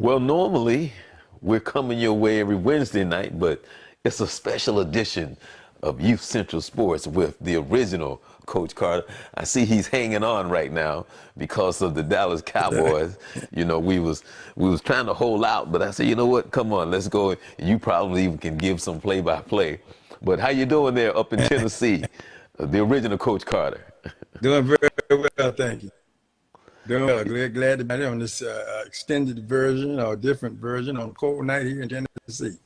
Well, normally we're coming your way every Wednesday night, but it's a special edition of Youth Central Sports with the original Coach Carter. I see he's hanging on right now because of the Dallas Cowboys. You know, we was trying to hold out, but I said, you know what? Come on, let's go. You probably even can give some play-by-play. But how you doing there up in Tennessee? The original Coach Carter. Doing very well, thank you. Doing well. Glad to be here on this extended version or different version on a cold night here in Tennessee.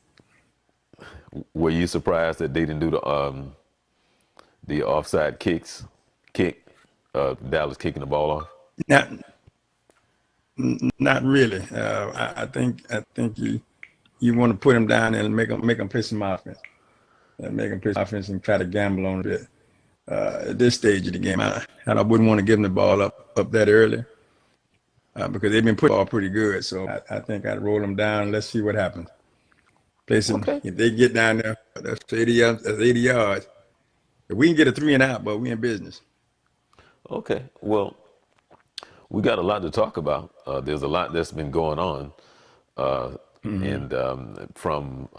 Were you surprised that they didn't do the offside kick, Dallas kicking the ball off? Not, not really. I think you want to put them down and make them play some offense, and try to gamble on it at this stage of the game. I wouldn't want to give them the ball up that early because they've been putting the ball pretty good. So I think I'd roll them down and let's see what happens. Play some. Okay. If they get down there, that's 80 yards. That's 80 yards. If we can get a 3 and out, but we in business. Okay. Well, we got a lot to talk about. There's a lot that's been going on, and from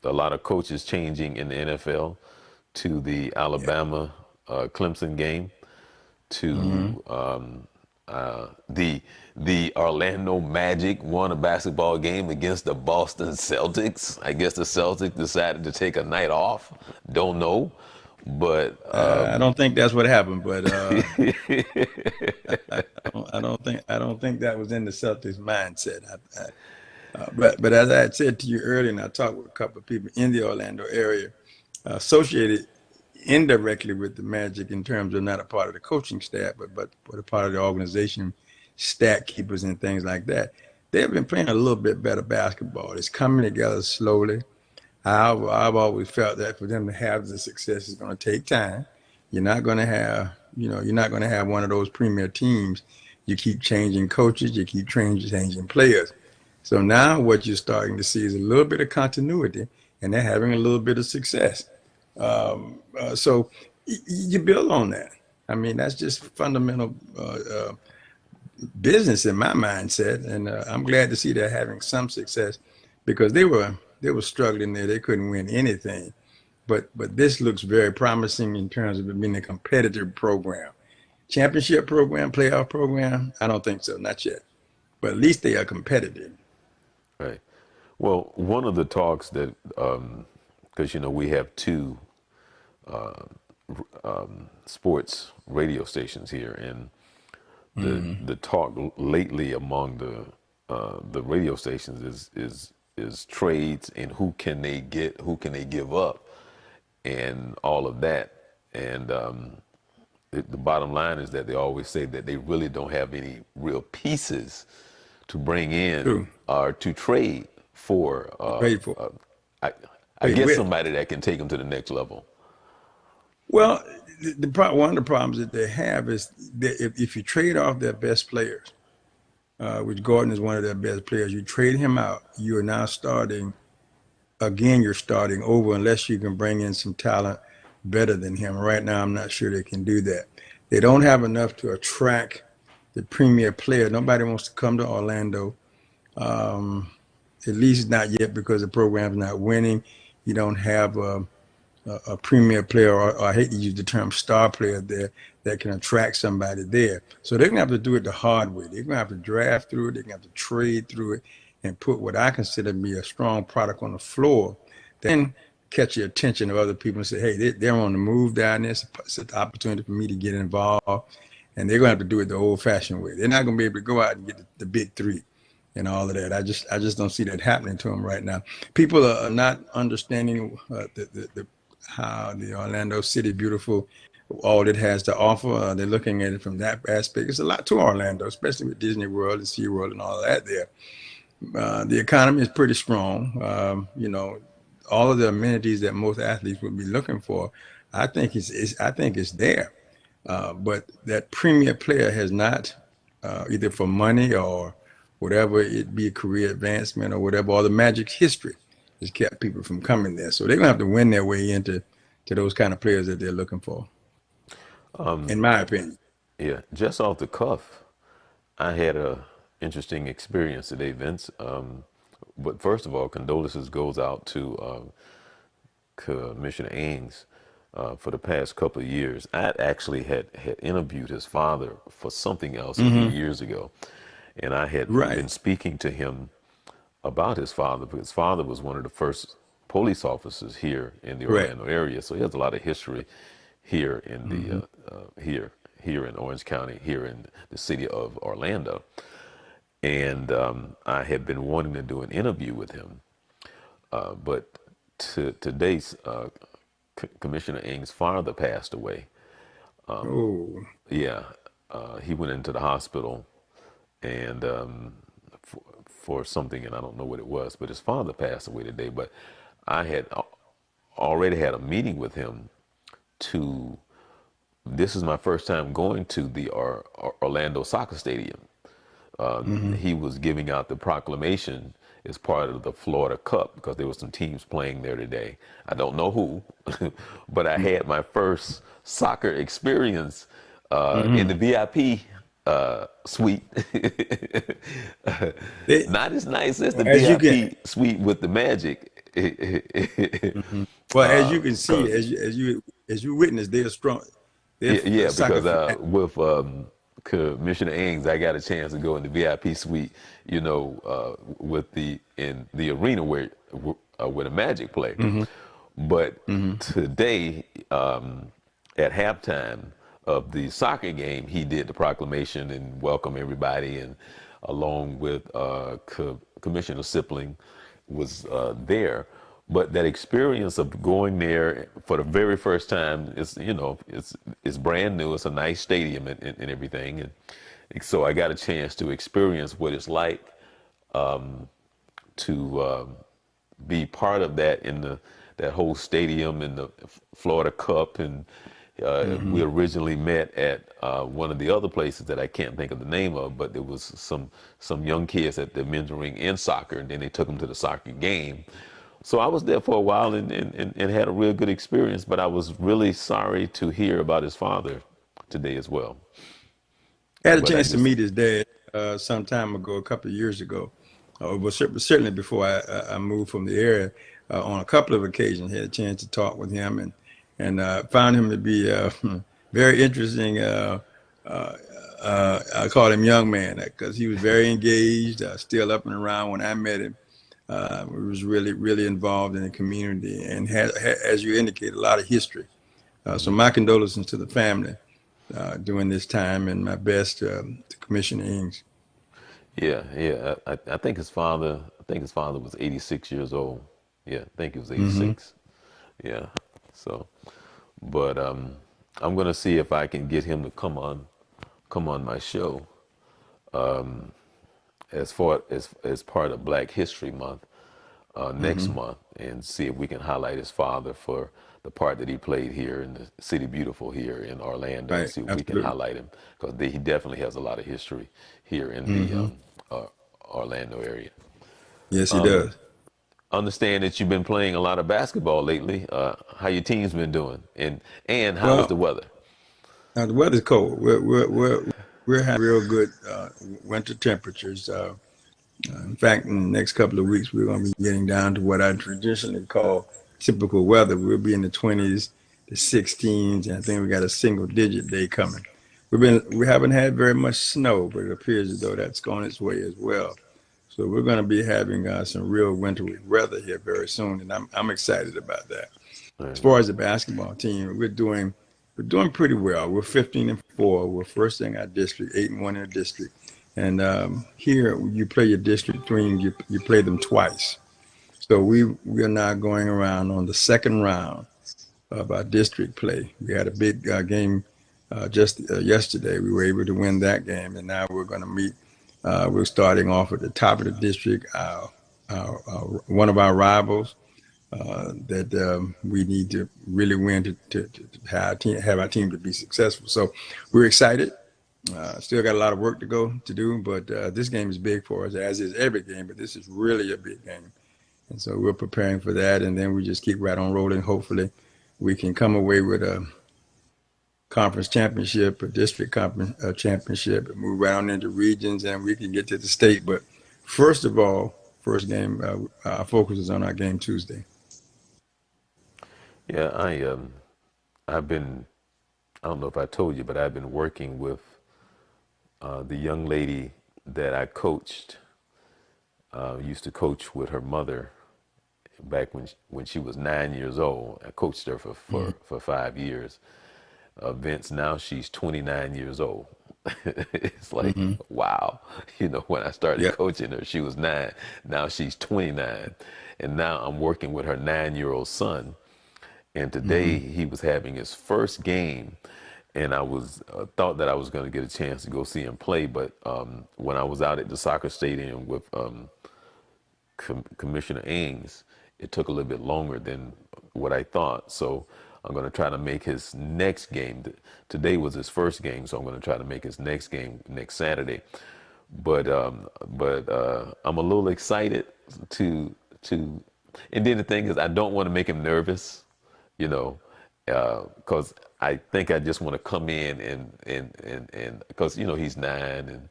a lot of coaches changing in the NFL to the Alabama Clemson game to the Orlando Magic won a basketball game against the Boston Celtics. I guess the Celtics decided to take a night off. Don't know, but I don't think that's what happened. But I don't think that was in the Celtics mindset. But as I had said to you earlier, and I talked with a couple of people in the Orlando area, associated indirectly with the Magic in terms of not a part of the coaching staff, but a part of the organization, stat keepers and things like that. They've been playing a little bit better basketball. It's coming together slowly. I've always felt that for them to have the success is going to take time. You're not going to have one of those premier teams. You keep changing coaches, you keep changing players. So now what you're starting to see is a little bit of continuity, and they're having a little bit of success. So you build on that. I mean, that's just fundamental business in my mindset, and I'm glad to see they're having some success because they were struggling there. They couldn't win anything, but this looks very promising in terms of it being a competitive program, championship program, playoff program. I don't think so, not yet, but at least they are competitive. Right. Well, one of the talks that, because we have two sports radio stations here, and the talk lately among the radio stations is trades and who can they get, who can they give up, and all of that. And the bottom line is that they always say that they really don't have any real pieces to bring in or to trade for. I guess somebody that can take them to the next level. Well, one of the problems that they have is that if you trade off their best players, which Gordon is one of their best players, you trade him out, you are now starting over unless you can bring in some talent better than him. Right now, I'm not sure they can do that. They don't have enough to attract the premier player. Nobody wants to come to Orlando, at least not yet, because the program's not winning. You don't have a premier player, or I hate to use the term star player there, that can attract somebody there. So they're going to have to do it the hard way. They're going to have to draft through it. They're going to have to trade through it and put what I consider to be a strong product on the floor. Then catch the attention of other people and say, hey, they're on the move down there. It's an opportunity for me to get involved. And they're going to have to do it the old-fashioned way. They're not going to be able to go out and get the big three and all of that. I just don't see that happening to them right now. People are not understanding how the Orlando City Beautiful, all it has to offer. They're looking at it from that aspect. It's a lot to Orlando, especially with Disney World and SeaWorld and all of that there. The economy is pretty strong. All of the amenities that most athletes would be looking for, I think it's there. But that premier player has not, either for money or whatever, it be a career advancement or whatever, or the Magic's history has kept people from coming there. So they're going to have to win their way into those kind of players that they're looking for, in my opinion. Yeah, just off the cuff, I had a interesting experience today, Vince. But first of all, condolences goes out to Commissioner Ains. For the past couple of years, I actually had interviewed his father for something else a few Hmm. years ago, and I had Right. been speaking to him about his father because his father was one of the first police officers here in the Correct. Orlando area, so he has a lot of history here in Hmm. here in Orange County, here in the city of Orlando. And I had been wanting to do an interview with him, but today, Commissioner Ng's father passed away. Oh, Yeah, he went into the hospital and for something, and I don't know what it was, but his father passed away today. But I had already had a meeting with him to. This is my first time going to the Orlando Soccer Stadium. hmm. He was giving out the proclamation as part of the Florida Cup because there were some teams playing there today. I don't know who, but I had my first soccer experience in Hmm. the VIP suite. They, Not as nice as the as you can, VIP suite with the Magic. mhm. Well, as you can see, Because as you witness, they're strong. They're Yeah, yeah, soccer because fanatic. with Commissioner Ings, I got a chance to go in the VIP suite, with the arena where the Magic play. Hmm. But Hmm. today, at halftime of the soccer game, he did the proclamation and welcome everybody, and along with Commissioner Sipling was there. But that experience of going there for the very first time it's brand new. It's a nice stadium and everything, and so I got a chance to experience what it's like to be part of that in that whole stadium in the Florida Cup. And we Hmm. originally met at one of the other places that I can't think of the name of, but there was some young kids that they're mentoring in soccer, and then they took them to the soccer game. So I was there for a while and had a real good experience, but I was really sorry to hear about his father today as well. I had a But I chance to just, meet his dad some time ago, a couple of years ago. Certainly before I moved from the area, on a couple of occasions, had a chance to talk with him and found him to be very interesting. I called him young man because he was very engaged, still up and around when I met him. He was really, really involved in the community and had, as you indicated, a lot of history. So mhm. my condolences to the family during this time, and my best to Commissioner Ings. Yeah, yeah. I think his father was 86 years old. Yeah, I think he was Hmm. 86. Yeah. So, but I'm gonna see if I can get him to come on my show as part of Black History Month next Hmm. month, and see if we can highlight his father for the part that he played here in the City Beautiful here in Orlando, and Right, see if we can absolutely. highlight him because he definitely has a lot of history here in the Hmm. uh, Orlando area. Yes, he does. Understand that you've been playing a lot of basketball lately. How your team's been doing, and how is Well, the weather? now the weather's cold. We're having real good winter temperatures. In fact, in the next couple of weeks, we're going to be getting down to what I traditionally call typical weather. We'll be in the 20s, the 16s, and I think we got a single digit day coming. We haven't had very much snow, but it appears as though that's going its way as well. So we're going to be having some real wintry weather here very soon, and I'm excited about that. As Right. far as the basketball team, we're doing pretty well. We're 15-4. We're first in our district, 8-1 in the district. And here, you play your district team, you play them twice. So we are now going around on the second round of our district play. We had a big game just yesterday. We were able to win that game, and now we're going to meet. We're starting off at the top of the district. One of our rivals that we need to really win to have our team to be successful. So we're excited. Still got a lot of work to go to do, but this game is big for us, as is every game. But this is really a big game, and so we're preparing for that. And then we just keep right on rolling. Hopefully, we can come away with conference championship, a district conference championship, and move around into regions, and we can get to the state. But first of all, first game, our focus is on our game Tuesday. Yeah, I've been, I don't know if I told you, but I've been working with the young lady that I coached, used to coach with her mother back when she was 9 years old. I coached her Mhm. for 5 years. Vince, now she's 29 years old. It's like, Mhm. wow. When I started Yep. coaching her, she was 9. Now she's 29. And now I'm working with her 9-year-old son. And today Mhm. he was having his first game. And I was thought that I was going to get a chance to go see him play. But when I was out at the soccer stadium with Commissioner Ings, it took a little bit longer than what I thought. So I'm going to try to make his next game. Today was his first game, so I'm going to try to make his next game next Saturday. But I'm a little excited to to. And then the thing is, I don't want to make him nervous, you know, because I think I just want to come in and because he's 9 and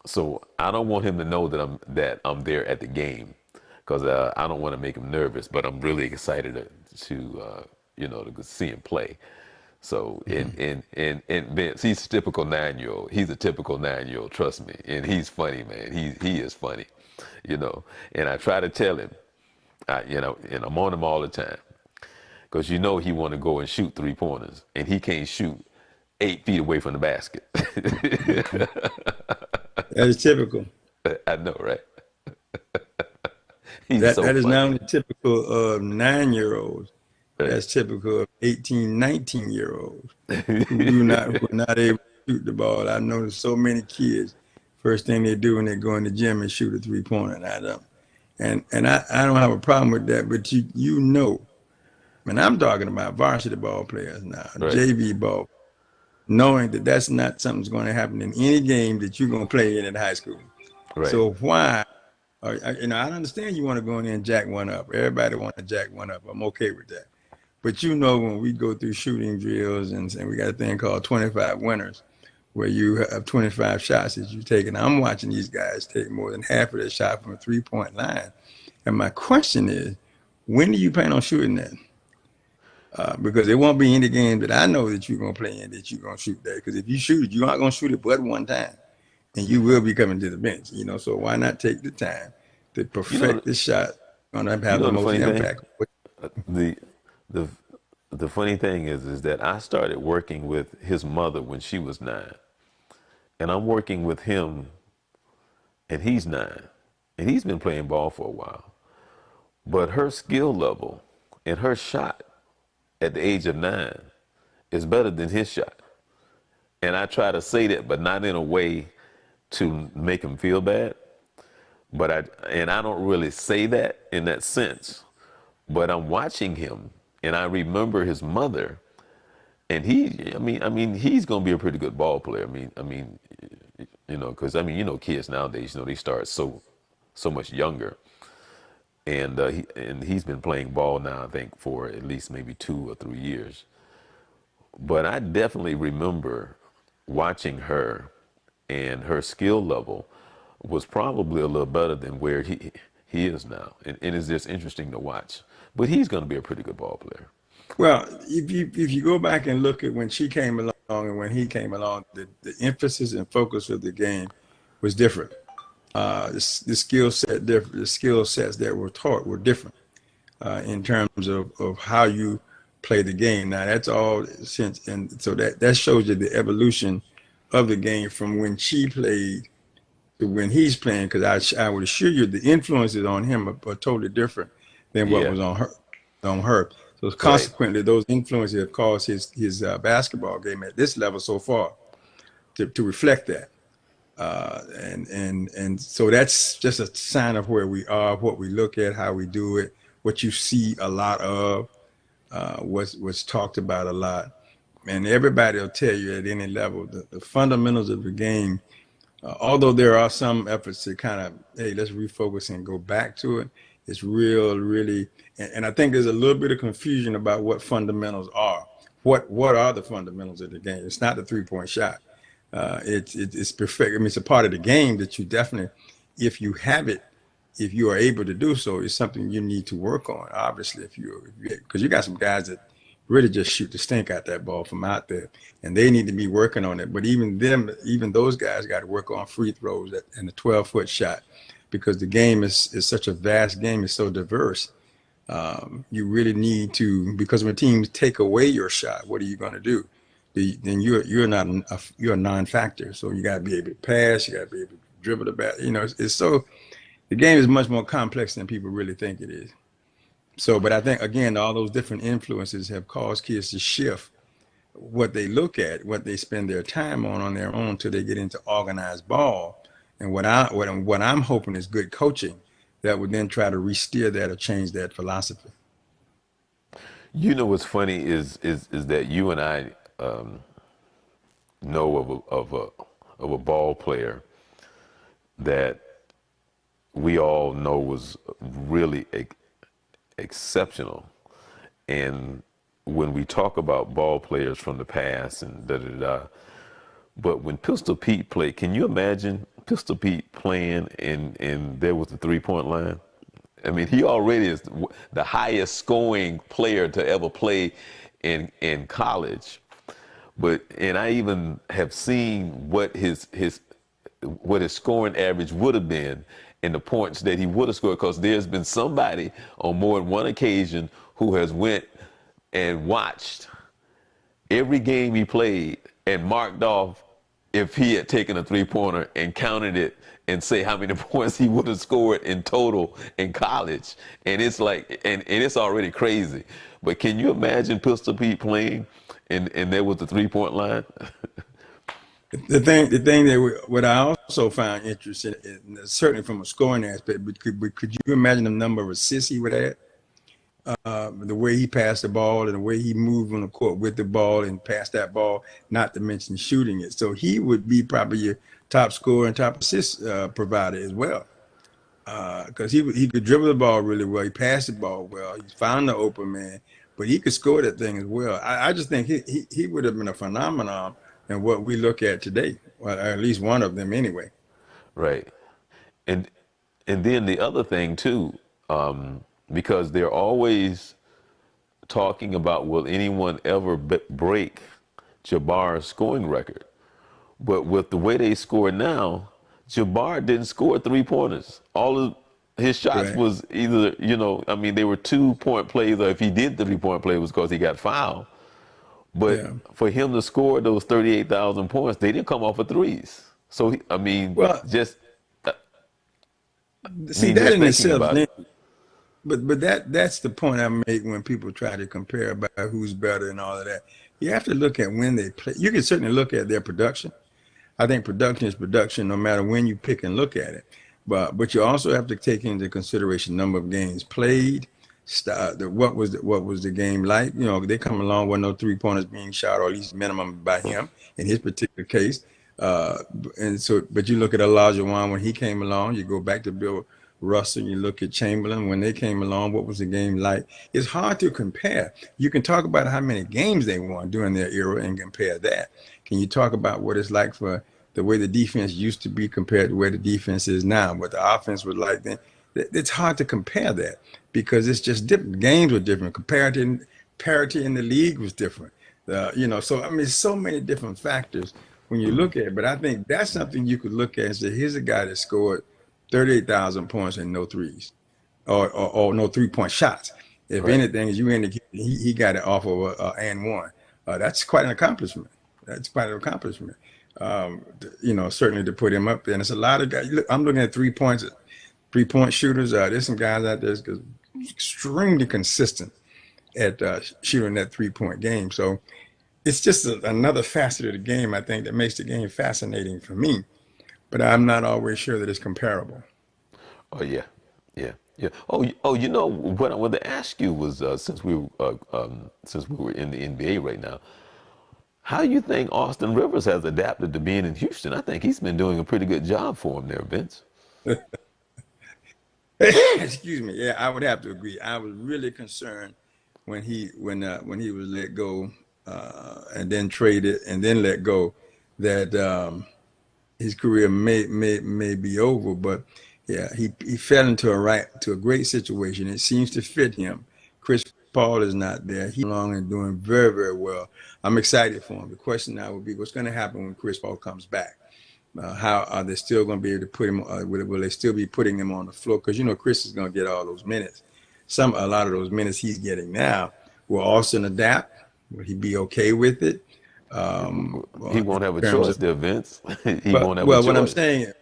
so I don't want him to know that I'm there at the game, because I don't want to make him nervous. But I'm really excited to see him play. So and Mhm. and and and Vince, he's a typical 9-year-old. He's a typical 9-year-old. Trust me, and he's funny, man. He is funny, you know. And I try to tell him, and I'm on him all the time, because he want to go and shoot 3-pointers, and he can't shoot 8 feet away from the basket. Mhm. That is typical. I know, right? He's That so that is not funny. only typical of 9-year-olds. Right. That's typical of 18, 19-year-olds who are not able to shoot the ball. I noticed so many kids. First thing they do when they go in the gym is shoot a 3-pointer, and I don't. And I don't have a problem with that. But and I'm talking about varsity ball players now, Right. JV ball, knowing that that's not something that's going to happen in any game that you're going to play in high school. Right. So why? I understand you want to go in there and jack one up. Everybody want to jack one up. I'm okay with that. But when we go through shooting drills and we got a thing called 25 winners, where you have 25 shots that you take, and I'm watching these guys take more than half of their shot from a 3-point line. And my question is, when do you plan on shooting that? Because there won't be any game that I know that you're going to play in that you're going to shoot that. Because if you shoot it, you aren't going to shoot it but one time, and you will be coming to the bench. So why not take the time to You know, perfect the shot going to you have know the the most funny thing. impact? The the the funny thing is that I started working with his mother when she was 9, and I'm working with him, and he's 9, and he's been playing ball for a while. But her skill level and her shot at the age of 9 is better than his shot. And I try to say that, but not in a way to make him feel bad. I don't really say that in that sense. But I'm watching him, and I remember his mother, and he's gonna be a pretty good ball player. Because kids nowadays, they start so much younger, and he's been playing ball now, I think, for at least maybe 2 or 3 years. But I definitely remember watching her, and her skill level was probably a little better than where he is now, and it's just interesting to watch. But he's going to be a pretty good ball player. Well, if you go back and look at when she came along and when he came along, the emphasis and focus of the game was different. The skill set different. The skill sets that were taught were different in terms of how you play the game. Now that's all since, and so that shows you the evolution of the game from when she played to when he's playing. Because I would assure you the influences on him are totally different than what Yeah, was on her. So right, consequently, those influences have caused his basketball game at this level so far to reflect that. And so that's just a sign of where we are, what we look at, how we do it, what you see a lot of, what's talked about a lot. And everybody will tell you at any level the fundamentals of the game, although there are some efforts to kind of, hey, let's refocus and go back to it. It's really, and I think there's a little bit of confusion about what fundamentals are. what are the fundamentals of the game? It's not the 3-point shot. It's perfect. I mean, it's a part of the game that you definitely, if you have it, if you are able to do so, it's something you need to work on. Obviously, if you because you got some guys that really just shoot the stink out that ball from out there, and they need to be working on it. But even them, even those guys got to work on free throws and the 12-foot shot, because the game is such a vast game. It's so diverse. You really need to, because when teams take away your shot, what are you going to do? Then you're not you're a non-factor. So you got to be able to pass. You got to be able to dribble the bat. You know, it's so the game is much more complex than people really think it is. So, but I think again, all those different influences have caused kids to shift what they look at, what they spend their time on their own, till they get into organized ball. And what I'm hoping is good coaching that would then try to re-steer that or change that philosophy. You know what's funny is that you and I know of a ball player that we all know was really exceptional. And when we talk about ball players from the past and da da da, but when Pistol Pete played, can you imagine Pistol Pete playing and there was the 3-point line? I mean, he already is the highest scoring player to ever play in college. But and I even have seen what his scoring average would have been and the points that he would have scored, because there's been somebody on more than one occasion who has went and watched every game he played and marked off if he had taken a 3-pointer and counted it and say how many points he would have scored in total in college. And it's like, and it's already crazy. But can you imagine Pistol Pete playing and there was the 3-point line? The thing that what I also found interesting, certainly from a scoring aspect, but could you imagine the number of assists he would have? The way he passed the ball and the way he moved on the court with the ball and passed that ball, not to mention shooting it. So he would be probably your top scorer and top assist provider as well, because he could dribble the ball really well. He passed the ball well. He found the open man, but he could score that thing as well. I just think he would have been a phenomenon in what we look at today, well, or at least one of them anyway. Right. And and then the other thing too, because they're always talking about will anyone ever break Jabbar's scoring record? But with the way they score now, Jabbar didn't score 3-pointers. All of his shots Right. was either, I mean, they were 2-point plays, or if he did the 3-point play, it was because he got fouled. But Yeah. for him to score those 38,000 points, they didn't come off of threes. So, I mean, Well, just, I see mean, that just in thinking itself, about it. but that's the point I make when people try to compare about who's better and all of that. You have to look at when they play. You can certainly look at their production. I think production is production no matter when you pick and look at it. But you also have to take into consideration number of games played, what was the game like? You know, they come along with no 3-pointers being shot, or at least minimum by him in his particular case. Uh, and so, but you look at Elijah Wan when he came along. You go back to Bill Russell. You look at Chamberlain when they came along. What was the game like? It's hard to compare. You can talk about how many games they won during their era and compare that. Can you talk about what it's like for the way the defense used to be compared to where the defense is now, what the offense was like then? It's hard to compare that because it's just different. Games were different. Parity in the league was different. So I mean, so many different factors when you look at it. But I think that's something you could look at and say, here's a guy that scored 38,000 points and no threes, or no 3-point shots. If Right. anything, as you indicated, he got it off of and one. That's quite an accomplishment. That's quite an accomplishment. Certainly to put him up there. And it's a lot of guys. Look, I'm looking at 3-point shooters. There's some guys out there that's extremely consistent at shooting that 3-point game. So it's just another facet of the game, I think, that makes the game fascinating for me. But I'm not always sure that it's comparable. Oh yeah, yeah, yeah. Oh, what I wanted to ask you was since we were in the NBA right now, how you think Austin Rivers has adapted to being in Houston? I think he's been doing a pretty good job for him there, Vince. Excuse me. Yeah, I would have to agree. I was really concerned when he was let go and then traded and then let go, that his career may be over. But yeah, he fell into a great situation. It seems to fit him. Chris Paul is not there. He's along and doing very, very well. I'm excited for him. The question now would be, what's going to happen when Chris Paul comes back? How are they still going to be able to put him? Will they still be putting him on the floor? Because Chris is going to get all those minutes. A lot of those minutes he's getting now. Will Austin adapt? Will he be okay with it? He In won't have a terms choice of, there, Vince. He but won't have a well, what I'm choice. saying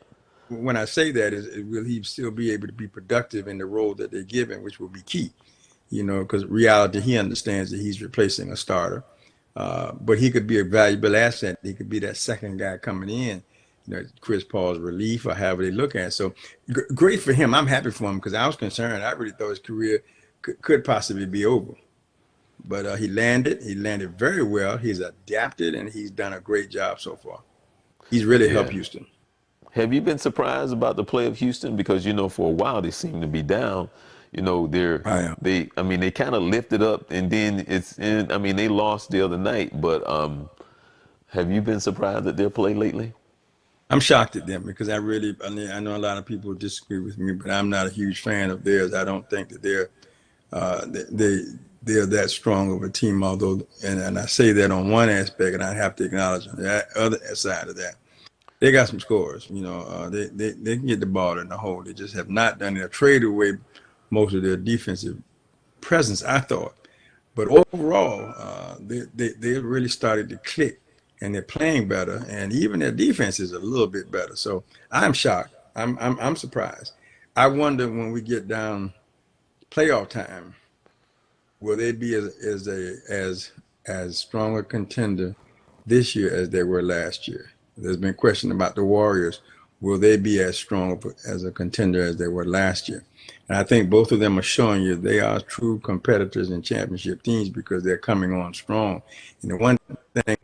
when I say that is, will he still be able to be productive in the role that they give him, which will be key? Because reality, he understands that he's replacing a starter, but he could be a valuable asset. He could be that second guy coming in, Chris Paul's relief or however they look at it. So great for him. I'm happy for him because I was concerned. I really thought his career could possibly be over. But he landed. He landed very well. He's adapted, and he's done a great job so far. He's really helped Yeah. Houston. Have you been surprised about the play of Houston? Because for a while they seem to be down. I am. I mean, they kind of lifted up, and then I mean, they lost the other night. But have you been surprised at their play lately? I'm shocked at them because I know a lot of people disagree with me, but I'm not a huge fan of theirs. I don't think that they're that strong of a team. Although, and I say that on one aspect, and I have to acknowledge on the other side of that, they got some scores. They can get the ball in the hole. They just have not done it. They've traded away most of their defensive presence, I thought. But overall, they really started to click, and they're playing better, and even their defense is a little bit better. So I'm shocked. I'm surprised. I wonder when we get down playoff time, will they be as strong a contender this year as they were last year? There's been question about the Warriors. Will they be as strong as a contender as they were last year? And I think both of them are showing you they are true competitors in championship teams because they're coming on strong. And the one thing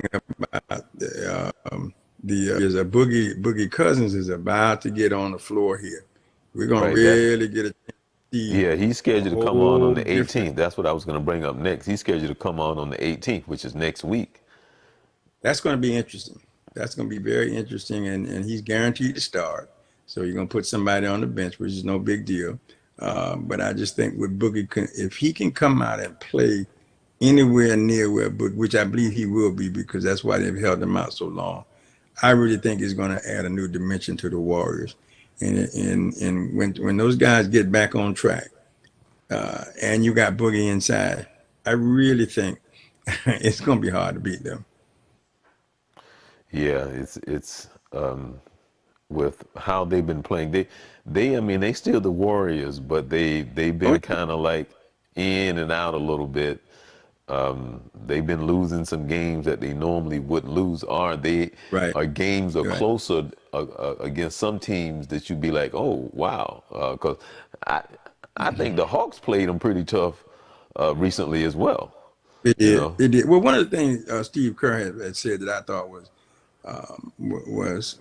about the is a Boogie Cousins is about to get on the floor here. We're gonna Right. That's really get a see Yeah. He's a scheduled to come on whole the different. 18th. That's what I was going to bring up next. He's scheduled to come on the 18th, which is next week. That's going to be interesting. That's going to be very interesting, and he's guaranteed to start. So you're going to put somebody on the bench, which is no big deal. But I just think with Boogie, if he can come out and play anywhere near where Boogie, which I believe he will be because that's why they've held him out so long, I really think it's going to add a new dimension to the Warriors. And when those guys get back on track, and you got Boogie inside, I really think it's going to be hard to beat them. Yeah. It's with how they've been playing. I mean, they still the Warriors, but they've Oh, been kind of like in and out a little bit. They've been losing some games that they normally wouldn't lose. right, Are games are right. closer against some teams that you'd be like, oh wow, because I I think the Hawks played them pretty tough recently as well. It You did. know, It did. Well, one of the things Steve Kerr had said that I thought was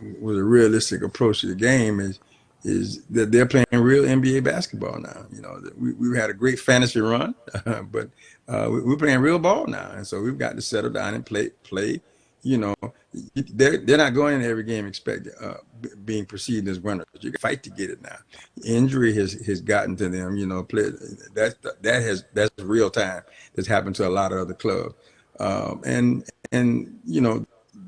a realistic approach to the game is that they're playing real NBA basketball now. That we've had a great fantasy run, but we're playing real ball now, and so we've got to settle down and play. You know, they're not going in every game expect being perceived as winners. You can fight to get it now. Injury has gotten to them. That's real time. That's happened to a lot of other clubs, and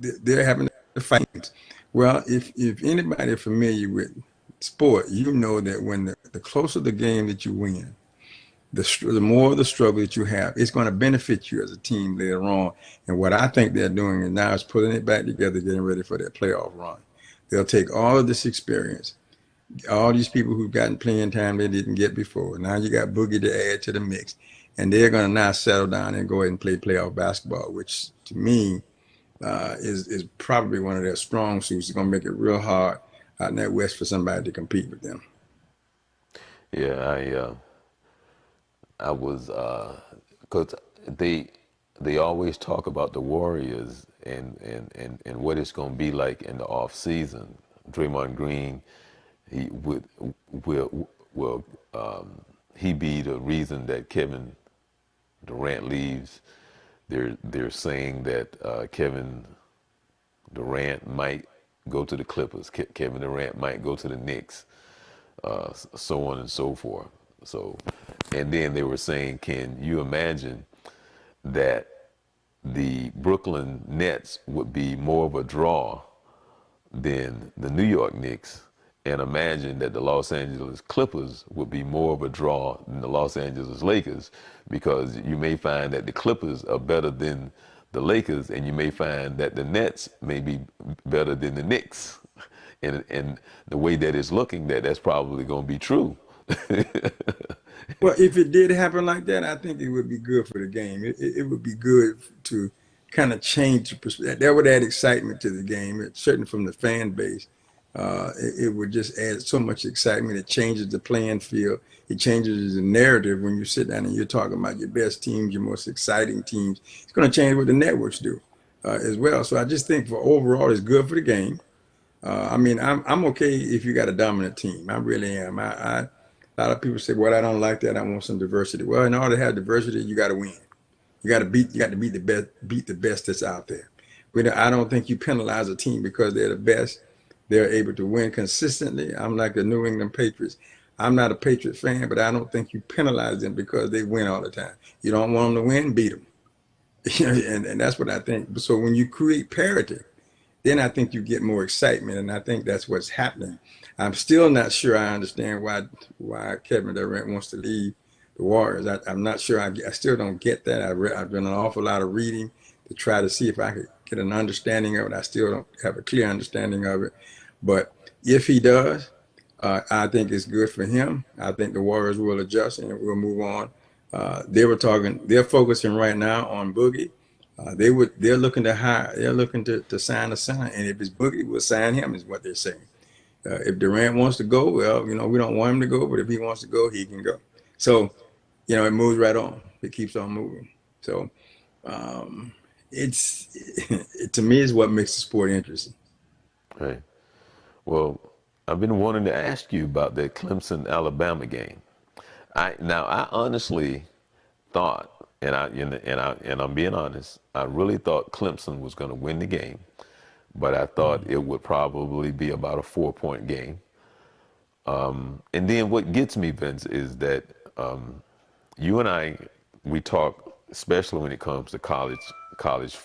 they're having to fight. Well, if anybody familiar with sport, you know that when the closer the game that you win, the more the struggle that you have, it's going to benefit you as a team later on. And what I think they're doing is now is putting it back together, getting ready for their playoff run. They'll take all of this experience, all these people who've gotten playing time they didn't get before. Now you got Boogie to add to the mix, and they're going to now settle down and go ahead and play playoff basketball, which to me is probably one of their strong suits. It's going to make it real hard out in that West for somebody to compete with them. yeah, I was because they always talk about the Warriors and what it's going to be like in the off season. Draymond Green, he will he be the reason that Kevin Durant leaves they're saying that Kevin Durant might go to the Clippers. Kevin Durant might go to the Knicks, so on and so forth. So, and then they were saying, can you imagine that the Brooklyn Nets would be more of a draw than the New York Knicks, and imagine that the Los Angeles Clippers would be more of a draw than the Los Angeles Lakers, because you may find that the Clippers are better than the Lakers, and you may find that the Nets may be better than the Knicks. And the way that it's looking, that's probably going to be true. Well, if it did happen like that, I think it would be good for the game. It would be good to kind of change the perspective. That would add excitement to the game, certainly from the fan base. It would just add so much excitement. It changes the playing field. It changes the narrative when you sit down and you're talking about your best teams, your most exciting teams. It's going to change what the networks do as well. So I just think for overall, it's good for the game. I mean, I'm okay if you got a dominant team. I really am. A lot of people say, "Well, I don't like that. I want some diversity." Well, in order to have diversity, you got to win. You got to beat the best that's out there. I don't think you penalize a team because they're the best. They're able to win consistently. I'm like the New England Patriots. I'm not a Patriot fan, but I don't think you penalize them because they win all the time. You don't want them to win, beat them. And that's what I think. So when you create parity, then I think you get more excitement, and I think that's what's happening. I'm still not sure I understand why Kevin Durant wants to leave the Warriors. I'm not sure. I still don't get that. I've done an awful lot of reading to try to see if I could get an understanding of it. I still don't have a clear understanding of it. But if he does, I think it's good for him. I think the Warriors will adjust and we'll move on. They're focusing right now on Boogie. They're looking to hire, they're looking to sign a center, and if it's Boogie, we'll sign him, is what they're saying. If Durant wants to go, well, we don't want him to go, but if he wants to go, he can go. So, it moves right on. It keeps on moving. So, it's to me is what makes the sport interesting. Right. Well, I've been wanting to ask you about that Clemson Alabama game. I honestly thought, and I'm being honest, I really thought Clemson was going to win the game, but I thought it would probably be about a 4-point game. And then what gets me, Vince, is that you and we talk, especially when it comes to college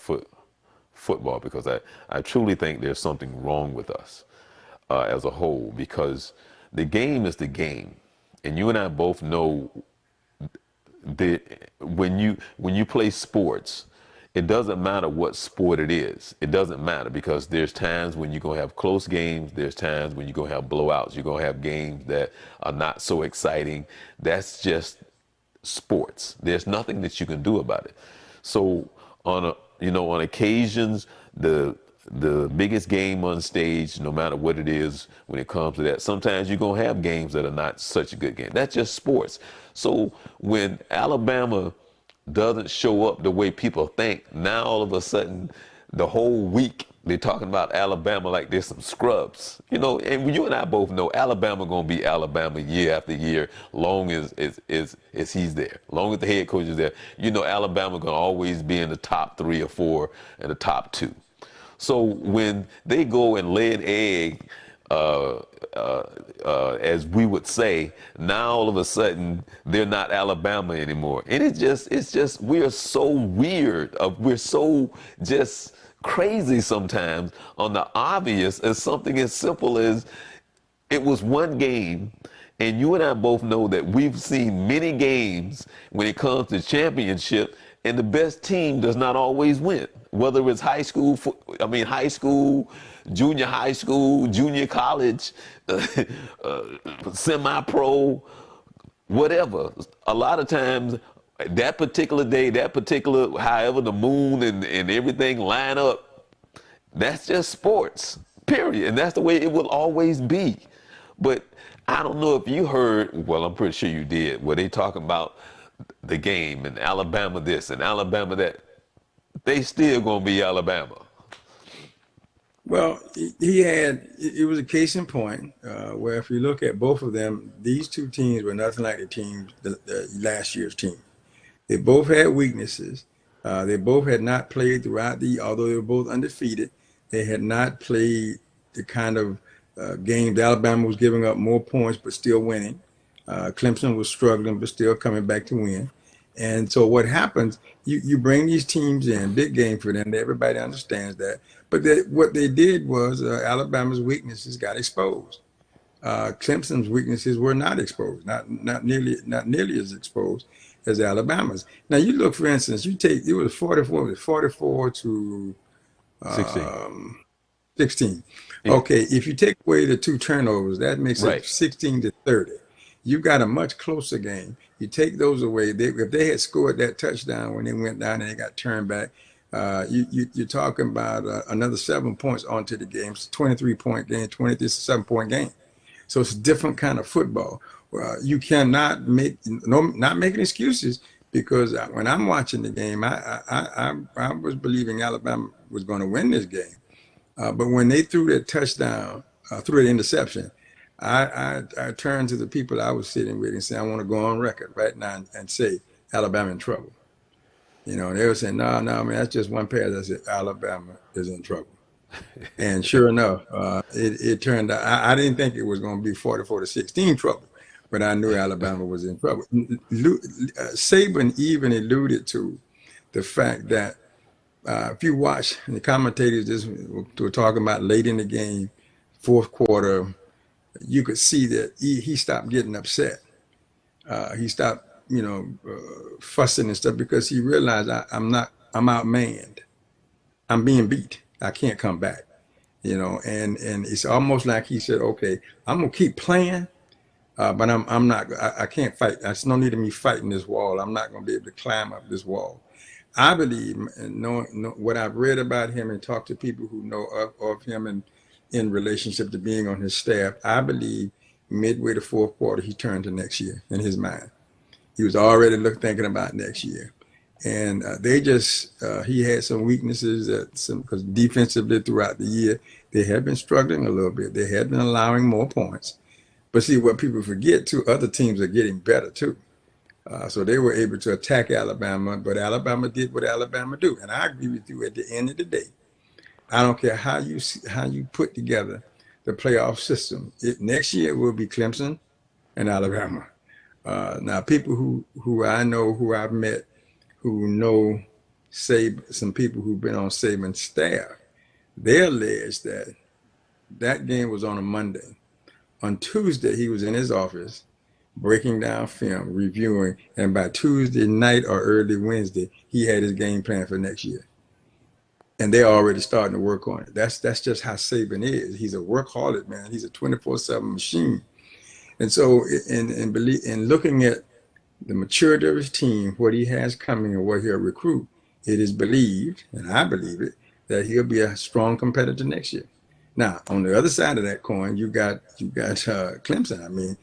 football, because I truly think there's something wrong with us as a whole, because the game is the game, and you and I both know that when you play sports, it doesn't matter what sport it is. It doesn't matter, because there's times when you're going to have close games. There's times when you're going to have blowouts. You're going to have games that are not so exciting. That's just sports. There's nothing that you can do about it. So on occasions, the biggest game on stage, no matter what it is, when it comes to that, sometimes you're going to have games that are not such a good game. That's just sports. So when Alabama doesn't show up the way people think, now all of a sudden, the whole week, they're talking about Alabama like there's some scrubs. And you and I both know Alabama going to be Alabama year after year, long as he's there. Long as the head coach is there. Alabama going to always be in the top 3 or 4 and the top 2. So when they go and lay an egg, as we would say, now all of a sudden they're not Alabama anymore. And it's just we are so weird. We're so just crazy sometimes on the obvious, as something as simple as it was one game. And you and I both know that we've seen many games when it comes to championship, and the best team does not always win. Whether it's high school, junior high school, junior college, semi-pro, whatever. A lot of times, that particular day, however the moon and everything line up, that's just sports, period. And that's the way it will always be. But I don't know if you heard, well, I'm pretty sure you did, where they talking about the game and Alabama this and Alabama that. They still gonna be Alabama. Well, it was a case in point where if you look at both of them, these two teams were nothing like the last year's team. They both had weaknesses. They both had not played throughout although they were both undefeated, they had not played the kind of game that Alabama was giving up more points but still winning. Clemson was struggling but still coming back to win. And so what happens, you bring these teams in, big game for them. Everybody understands that. But what they did was Alabama's weaknesses got exposed. Clemson's weaknesses were not exposed, not nearly as exposed as Alabama's. Now you look, for instance, it was 44 to 16. um, 16. Yeah. Okay, if you take away the two turnovers, that makes it Right. 16 to 30. You got a much closer game. You take those away. If they had scored that touchdown when they went down and they got turned back, you're talking about another 7 points onto the game. It's a 23-point game, 27-point game. So it's a different kind of football. You cannot not making excuses because when I'm watching the game, I was believing Alabama was going to win this game. But when they threw that touchdown, threw that interception, I turned to the people I was sitting with and said, I want to go on record right now and say Alabama in trouble. And they were saying, no, man, that's just one pass. I said, Alabama is in trouble. And sure enough, it turned out, I didn't think it was going to be 44 to 16 trouble, but I knew Alabama was in trouble. Saban even alluded to the fact that if you watch, and the commentators just were talking about late in the game, fourth quarter, you could see that he stopped getting upset. He stopped, fussing and stuff because he realized I'm outmanned. I'm being beat. I can't come back, and it's almost like he said, okay, I'm gonna keep playing, but I'm not. I can't fight. There's no need of me fighting this wall. I'm not gonna be able to climb up this wall. I believe, and know what I've read about him and talked to people who know of him and in relationship to being on his staff, I believe midway to fourth quarter he turned to next year in his mind. He was already thinking about next year. And he had some weaknesses because defensively throughout the year, they had been struggling a little bit. They had been allowing more points. But see, what people forget too, other teams are getting better too. So they were able to attack Alabama, but Alabama did what Alabama do. And I agree with you at the end of the day. I don't care how you put together the playoff system. Next year will be Clemson and Alabama. Now, people who I know, who I've met, who know some people who've been on Saban's staff, they allege that game was on a Monday. On Tuesday, he was in his office breaking down film, reviewing, and by Tuesday night or early Wednesday, he had his game plan for next year. And they're already starting to work on it. That's just how Saban is. He's a workaholic, man. He's a 24/7 machine. And so, in looking at the maturity of his team, what he has coming and what he'll recruit, it is believed, and I believe it, that he'll be a strong competitor next year. Now, on the other side of that coin, you got Clemson. I mean,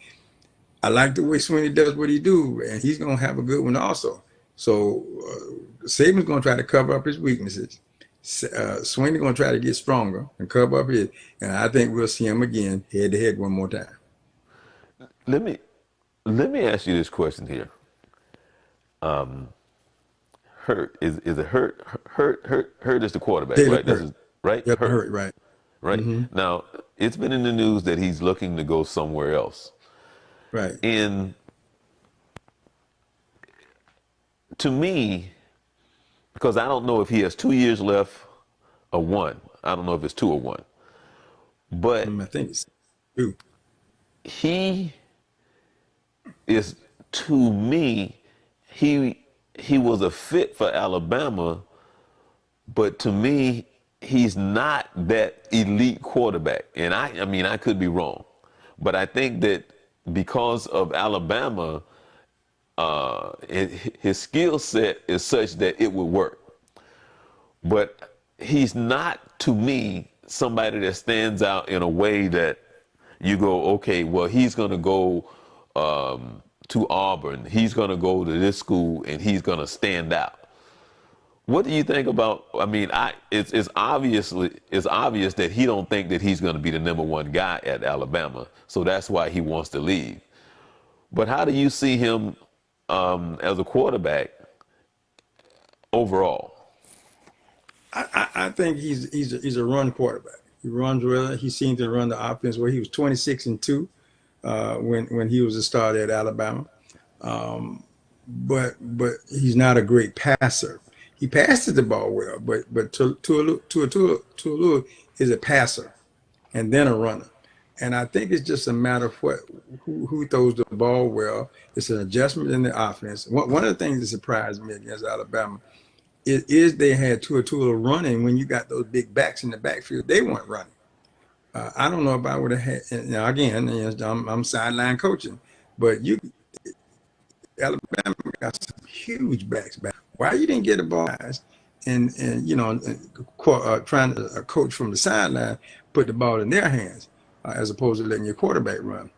I like the way Sweeney does what he do, and he's going to have a good one also. So Saban's going to try to cover up his weaknesses. Sweeney's going to try to get stronger and cover up his, and I think we'll see him again head to head one more time. Let me ask you this question here. Hurt is it Hurt? Hurt is the quarterback, Taylor right? This Hurt. is right. Yep, Hurt, Hurt, right. right. Mm-hmm. Now it's been in the news that he's looking to go somewhere else. Right. And to me, because I don't know if he has 2 years left or one. I don't know if it's 2 or 1. But I think it's 2. he is, to me, he was a fit for Alabama, but to me, he's not that elite quarterback. And I mean, I could be wrong, but I think that because of Alabama, his skill set is such that it would work. But he's not, to me, somebody that stands out in a way that you go, okay, well, he's going to go to Auburn. He's going to go to this school, and he's going to stand out. What do you think about? I mean, it's obvious that he don't think that he's going to be the number one guy at Alabama, so that's why he wants to leave. But how do you see him as a quarterback overall. I think he's a run quarterback. He runs well. He seems to run the offense well. He was 26-2 when he was a starter at Alabama. But he's not a great passer. He passes the ball well, but Tualua is a passer and then a runner. And I think it's just a matter of who throws the ball well. It's an adjustment in the offense. One of the things that surprised me against Alabama is they had Tualua running when you got those big backs in the backfield. They weren't running. I don't know if I would have had. Now again, I'm sideline coaching, but Alabama got some huge backs back. Why you didn't get the ball, guys? And trying to coach from the sideline put the ball in their hands as opposed to letting your quarterback run.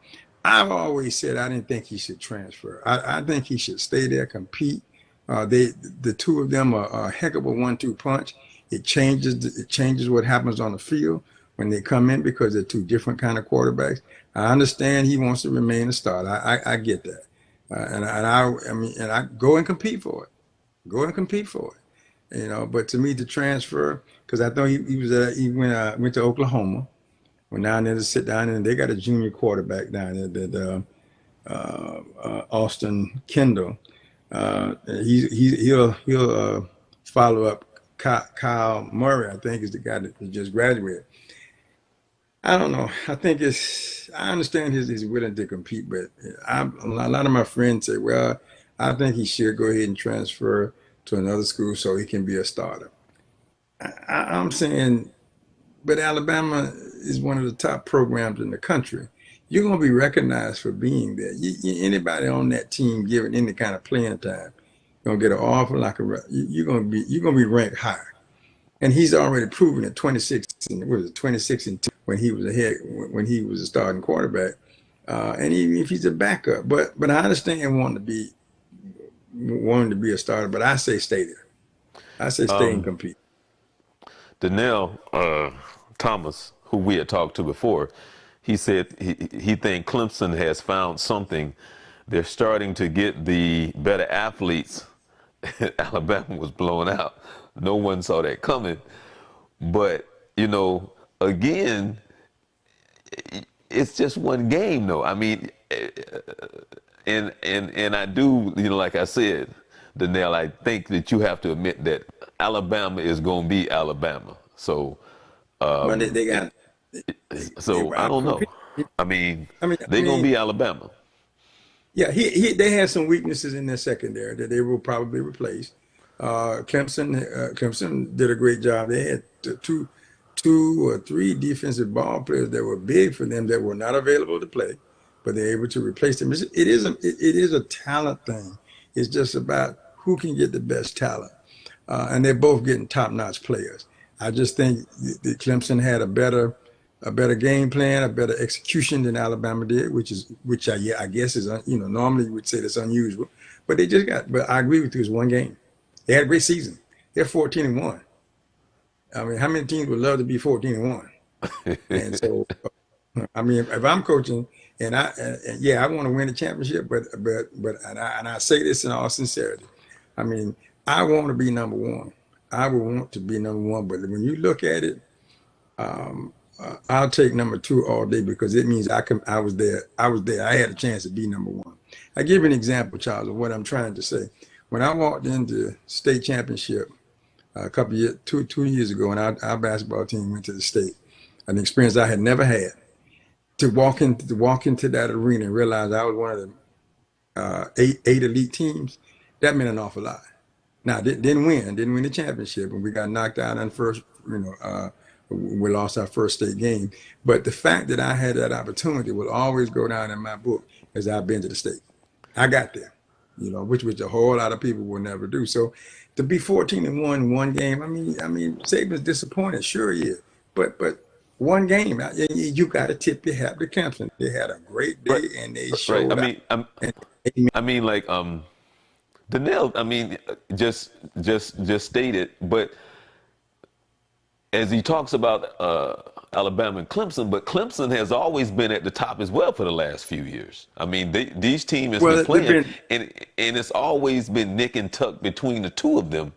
I've always said I didn't think he should transfer. I think he should stay there, compete. The two of them are a heck of a 1-2 punch. It changes what happens on the field when they come in because they're two different kind of quarterbacks. I understand he wants to remain a starter. I get that. And I go and compete for it. Go and compete for it. But to me, to transfer, because I thought he went to Oklahoma, went down there to sit down, and they got a junior quarterback down there, that Austin Kendall. He'll follow up Kyle Murray, I think, is the guy that just graduated. I don't know. I understand he's willing to compete, but a lot of my friends say, well, I think he should go ahead and transfer to another school so he can be a starter. I'm saying, but Alabama is one of the top programs in the country. You're going to be recognized for being there. Anybody on that team given any kind of playing time, you're going to get an offer you're going to be ranked high. And he's already proven at 26-2 when he was a starting quarterback, and even if he's a backup. But I understand wanting to be a starter. But I say stay there. I say stay and compete. Donnell Thomas, who we had talked to before, he said he thinks Clemson has found something. They're starting to get the better athletes. Alabama was blown out. No one saw that coming. But, again, it's just one game, though. I mean, and I do, like I said, Donnell, I think that you have to admit that Alabama is going to be Alabama. So, But they got. I don't know. I mean, they're going to be Alabama. Yeah, they had some weaknesses in their secondary that they will probably replace. Clemson did a great job. They had two or three defensive ball players that were big for them that were not available to play, but they're able to replace them. It is a talent thing. It's just about who can get the best talent, and they're both getting top-notch players. I just think that Clemson had a better game plan, a better execution than Alabama did, which I guess is normally you would say that's unusual, but they just got. But I agree with you, it's one game. They had a great season. They're 14-1. I mean, how many teams would love to be 14-1? And so, I mean, if I'm coaching and I want to win the championship, but I say this in all sincerity. I mean, I want to be number one. I would want to be number one, but when you look at it, I'll take number two all day because it means I was there. I had a chance to be number one. I give you an example, Charles, of what I'm trying to say. When I walked into state championship a couple of years, two years ago, and our basketball team went to the state, an experience I had never had. To walk into that arena and realize I was one of the eight elite teams, that meant an awful lot. Now, didn't win the championship, and we got knocked out on first. We lost our first state game. But the fact that I had that opportunity will always go down in my book as I've been to the state. I got there. Which a whole lot of people will never do. So to be 14-1 one game, I mean, Saban's disappointed, sure he is. But one game, you got to tip your hat to Clemson. They had a great day and they showed up. I mean, like Donnell, I mean, just stated, but as he talks about Alabama and Clemson, but Clemson has always been at the top as well for the last few years. I mean, these teams have been playing, and it's always been nick and tuck between the two of them.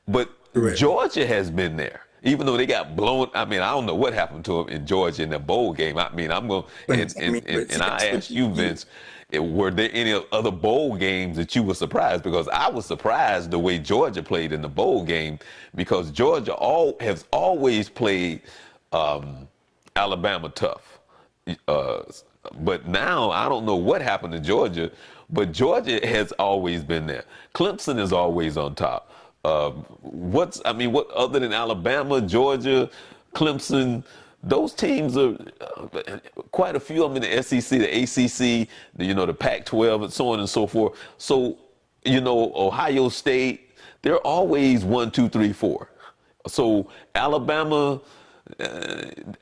But Correct. Georgia has been there, even though they got blown. I mean, I don't know what happened to them in Georgia in the bowl game. I mean, I'm going But I mean, but see, and I that's what asked you, you Vince, were there any other bowl games that you were surprised? Because I was surprised the way Georgia played in the bowl game, because Georgia has always played Alabama tough. Uh, but now I don't know what happened to Georgia, but Georgia has always been there. Clemson is always on top. What other than Alabama, Georgia, Clemson, those teams are quite a few of them in the SEC, the ACC, the Pac-12, and so on and so forth. So, Ohio State, they're always 1, 2, 3, 4. So Alabama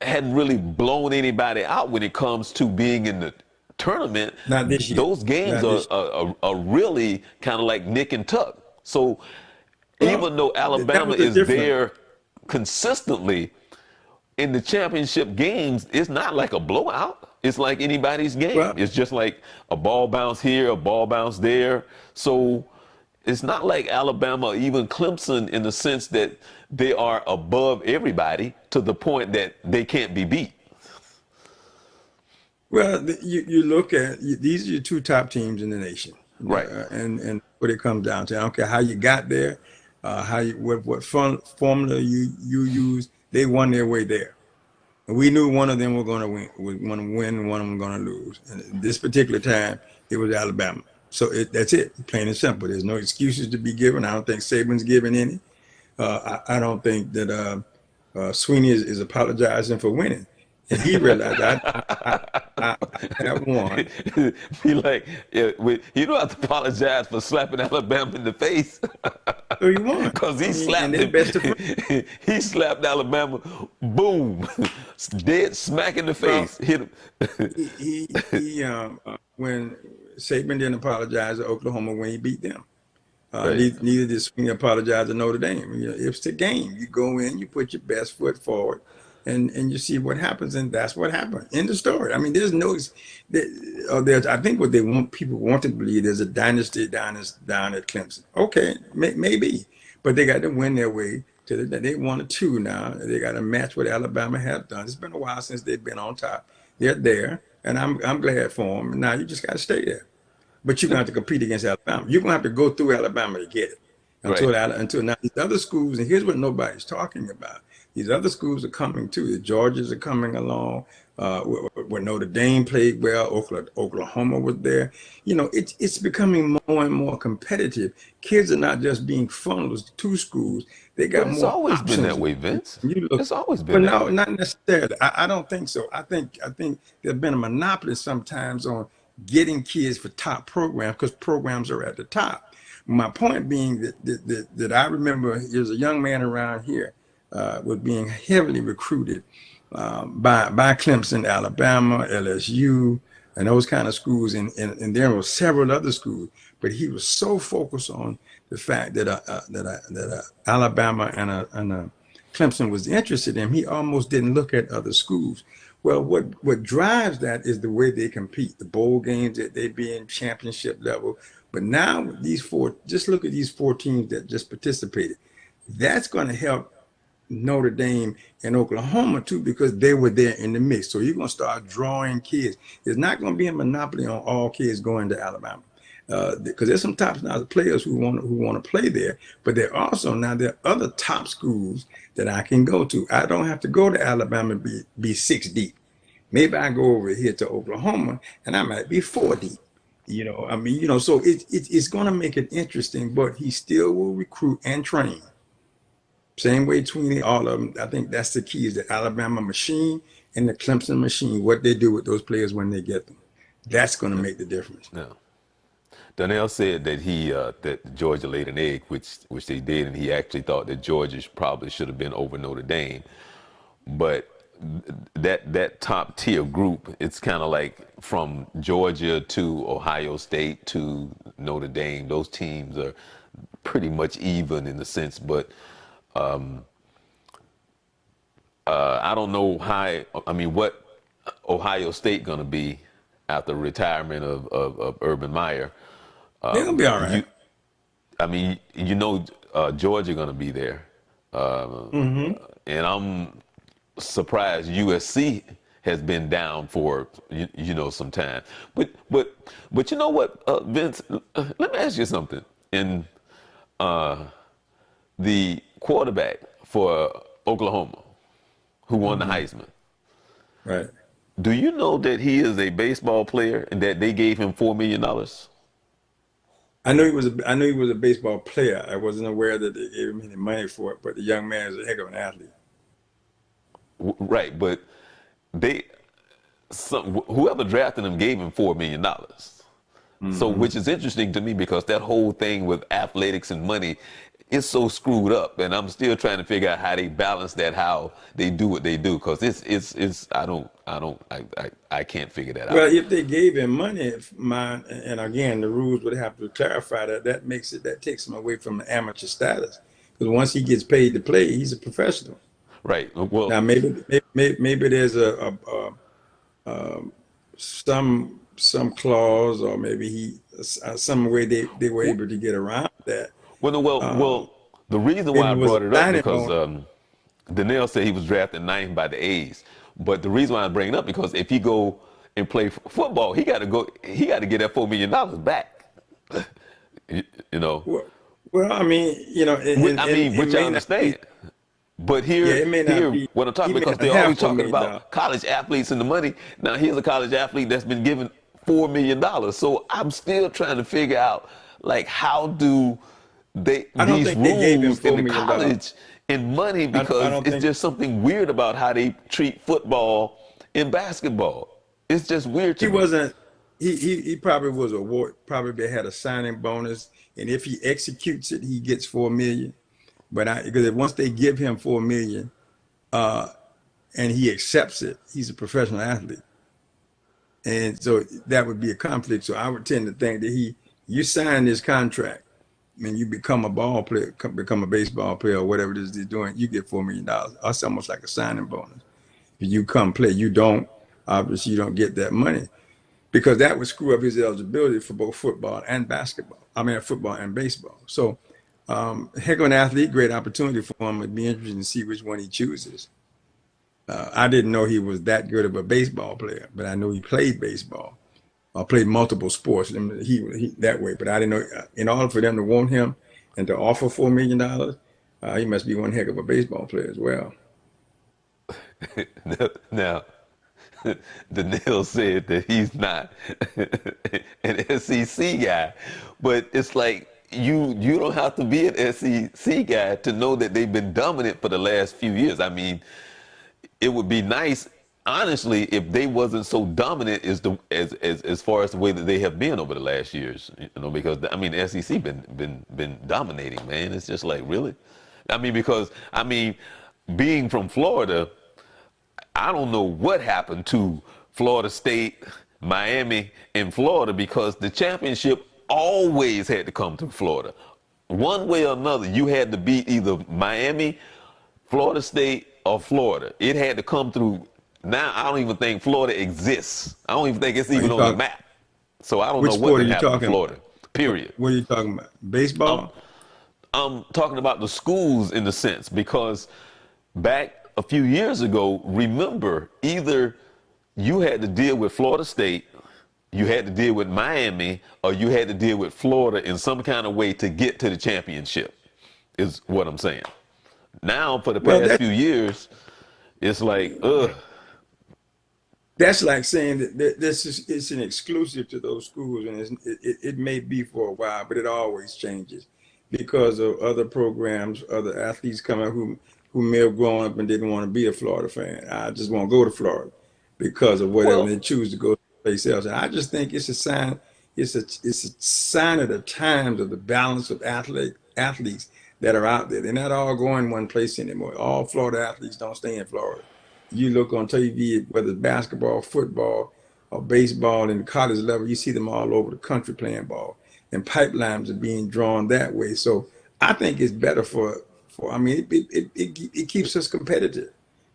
hadn't really blown anybody out when it comes to being in the tournament. not this year. Those games Not this. are really kind of like nick and tuck. So Well, even though that Alabama was the is difference. there consistently in the championship games, it's not like a blowout. It's like anybody's game. Well, It's just like a ball bounce here, a ball bounce there. So it's not like Alabama or even Clemson in the sense that they are above everybody to the point that they can't be beat. well, you look at these are your two top teams in the nation, Right. and what it comes down to. I don't care how you got there, how you what formula you use. They won their way there. And we knew one of them were going to win, and one of them going to lose. And this particular time, it was Alabama. So that's it, plain and simple. There's no excuses to be given. I don't think Saban's giving any. I don't think that Sweeney is apologizing for winning. And he realized I have won. Be like, yeah, you don't have to apologize for slapping Alabama in the face. So he won. Because he I mean, slapped and they're best of friends. him. He slapped Alabama, boom, dead smack in the Well, face. Hit him. when Saban didn't apologize to Oklahoma when he beat them. Right. Neither did Sweeney apologize to Notre Dame. It's the game. You go in, you put your best foot forward, and you see what happens, and that's what happened. End of story. I mean, there's no, there's. I think what people want to believe, there's a dynasty down at Clemson. Okay, maybe, but they got to win their way to they 1-2 now. They got to match what Alabama have done. It's been a while since they've been on top. They're there, and I'm glad for them. Now you just got to stay there. But you're going to have to compete against Alabama. You're going to have to go through Alabama to get it. Right. Until now, these other schools, and here's what nobody's talking about. These other schools are coming too. The Georgias are coming along. Where Notre Dame played well, Oklahoma was there. It's becoming more and more competitive. Kids are not just being funneled to schools. They got But it's more always options. been that way, Vince. You look, It's always but been that no, way. not necessarily. I don't think so. I think there's been a monopoly sometimes on getting kids for top programs because programs are at the top. My point being that I remember there's a young man around here was being heavily recruited by Clemson, Alabama, LSU, and those kind of schools, and there were several other schools. But he was so focused on the fact that Alabama and Clemson was interested in him, he almost didn't look at other schools. Well, what drives that is the way they compete, the bowl games that they be in, championship level. But now with these four, just look at these four teams that just participated. That's going to help Notre Dame and Oklahoma too, because they were there in the mix. So you're going to start drawing kids. There's not going to be a monopoly on all kids going to Alabama. Because there's some top notch players who want to play there, but there are other top schools that I can go to. I don't have to go to Alabama and be 6 deep. Maybe I go over here to Oklahoma and I might be 4 deep. So it's going to make it interesting, but he still will recruit and train. Same way Tweeney, all of them. I think that's the key, is the Alabama machine and the Clemson machine, what they do with those players when they get them. That's going to make the difference. No. Donnell said that that Georgia laid an egg, which they did, and he actually thought that Georgia probably should have been over Notre Dame. But that top tier group, it's kind of like from Georgia to Ohio State to Notre Dame. Those teams are pretty much even in the sense, but I don't know what Ohio State gonna be after retirement of Urban Meyer. They're gonna be all right. Georgia going to be there, uh, Hmm. and I'm surprised USC has been down for some time. But you know what, Vince? Let me ask you something. In the quarterback for Oklahoma, who won the Hmm. Heisman, Right. do you know that he is a baseball player and that they gave him $4 million? I knew he was a baseball player. I wasn't aware that they gave him any money for it, but the young man is a heck of an athlete. Right, but they whoever drafted him gave him $4 million. So, Hmm. which is interesting to me because that whole thing with athletics and money is so screwed up, and I'm still trying to figure out how they balance that, how they do what they do, because it's I can't figure that Well, out. if they gave him money, and again, the rules would have to clarify that. That takes him away from the amateur status. Because once he gets paid to play, he's a professional. Right. Well, Now, maybe there's some clause, or maybe some way they were able to get around that. well, no, well, Um, well. The reason Maybe why it I was a brought it up signing because bonus. Donnell said he was drafted ninth by the A's, but the reason why I bring it up because if he go and play football, he got to go. He got to get that $4 million back. you, you know. Well, well, I mean, I and mean, it which I may not be. understand. But Yeah, here, it may not here, be. what I'm He talking may because not they're have always four talking million dollars. about college athletes and the money. Now here's a college athlete that's been given $4 million. So I'm still trying to figure out like how do they I don't these think they gave him rules in four the million dollars. college and money I because don't it's think just something weird about how they treat football and basketball. It's just weird he to me. wasn't. He probably was award. Probably had a signing bonus, and if he executes it, he gets 4 million. But because once they give him 4 million, uh, and he accepts it, he's a professional athlete, and so that would be a conflict. So I would tend to think that you sign this contract, and you become a ball player, become a baseball player, or whatever it is they're doing, you get $4 million. That's almost like a signing bonus. If you come play, you don't. Obviously, you don't get that money because that would screw up his eligibility for both football and basketball. I mean, football and baseball. So, heck of an athlete, great opportunity for him. It'd be interesting to see which one he chooses. I didn't know he was that good of a baseball player, but I knew he played baseball or played multiple sports. And he that way, but I didn't know. In order for them to want him and to offer $4 million, he must be one heck of a baseball player as well. Now, Daniil said that he's not an SEC guy, but it's like you don't have to be an SEC guy to know that they've been dominant for the last few years. I mean, it would be nice, honestly, if they wasn't so dominant as far as the way that they have been over the last years. Because I mean, the SEC been dominating, man. It's just like really, I mean, because I mean, being from Florida. I don't know what happened to Florida State, Miami, and Florida because the championship always had to come through Florida. One way or another, you had to beat either Miami, Florida State, or Florida. It had to come through. Now, I don't even think Florida exists. I don't even think it's Are even you on the talking? map. So I don't know Which what sport are did you happen to talking Florida, about? period. What are you talking about? Um, Baseball? I'm talking about the schools in the sense because back a few years ago, remember, either you had to deal with Florida State, you had to deal with Miami, or you had to deal with Florida in some kind of way to get to the championship, is what I'm saying. Now, for the Well, past few years, it's like, ugh. that's like saying that this is it's an exclusive to those schools, and it may be for a while, but it always changes because of other programs, other athletes coming who may have grown up and didn't want to be a Florida fan. I just want to go to Florida because of whatever, and Well, they choose to go someplace else. And I just think it's a sign. It's a sign of the times of the balance of athletes that are out there. They're not all going one place anymore. All Florida athletes don't stay in Florida. You look on TV, whether it's basketball, football, or baseball in the college level, you see them all over the country playing ball. And pipelines are being drawn that way. So I think it's better for I mean, it keeps us competitive.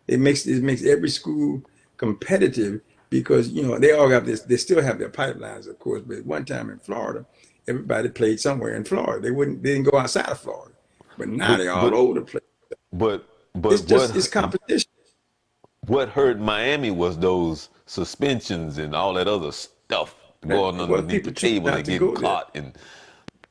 It makes every school competitive because, they all got this, they still have their pipelines, of course, but at one time in Florida, everybody played somewhere in Florida. They didn't go outside of Florida. But now but they're all but over the place. but It's but just it's competition. what hurt Miami was those suspensions and all that other stuff going Well, underneath the people choose table not and to getting go there. caught, and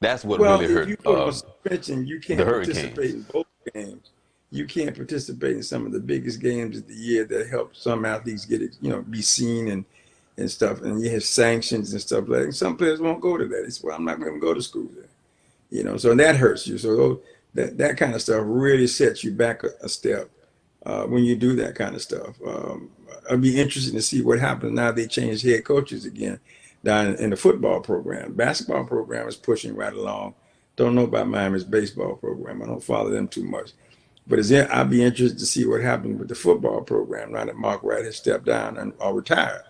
that's what Well, really if you hurt go to a suspension, you the can't participate Hurricanes. in both games. You can't participate in some of the biggest games of the year that help some athletes get it, be seen and stuff. And you have sanctions and stuff like that. Some players won't go to that. It's well, I'm not going to go to school there. So that hurts you. So that kind of stuff really sets you back a step when you do that kind of stuff. I'd be interested to see what happens now. They change head coaches again down in the football program. Basketball program is pushing right along. Don't know about Miami's baseball program. I don't follow them too much. But I'd be interested to see what happens with the football program now that Mark Wright has stepped down and or retired.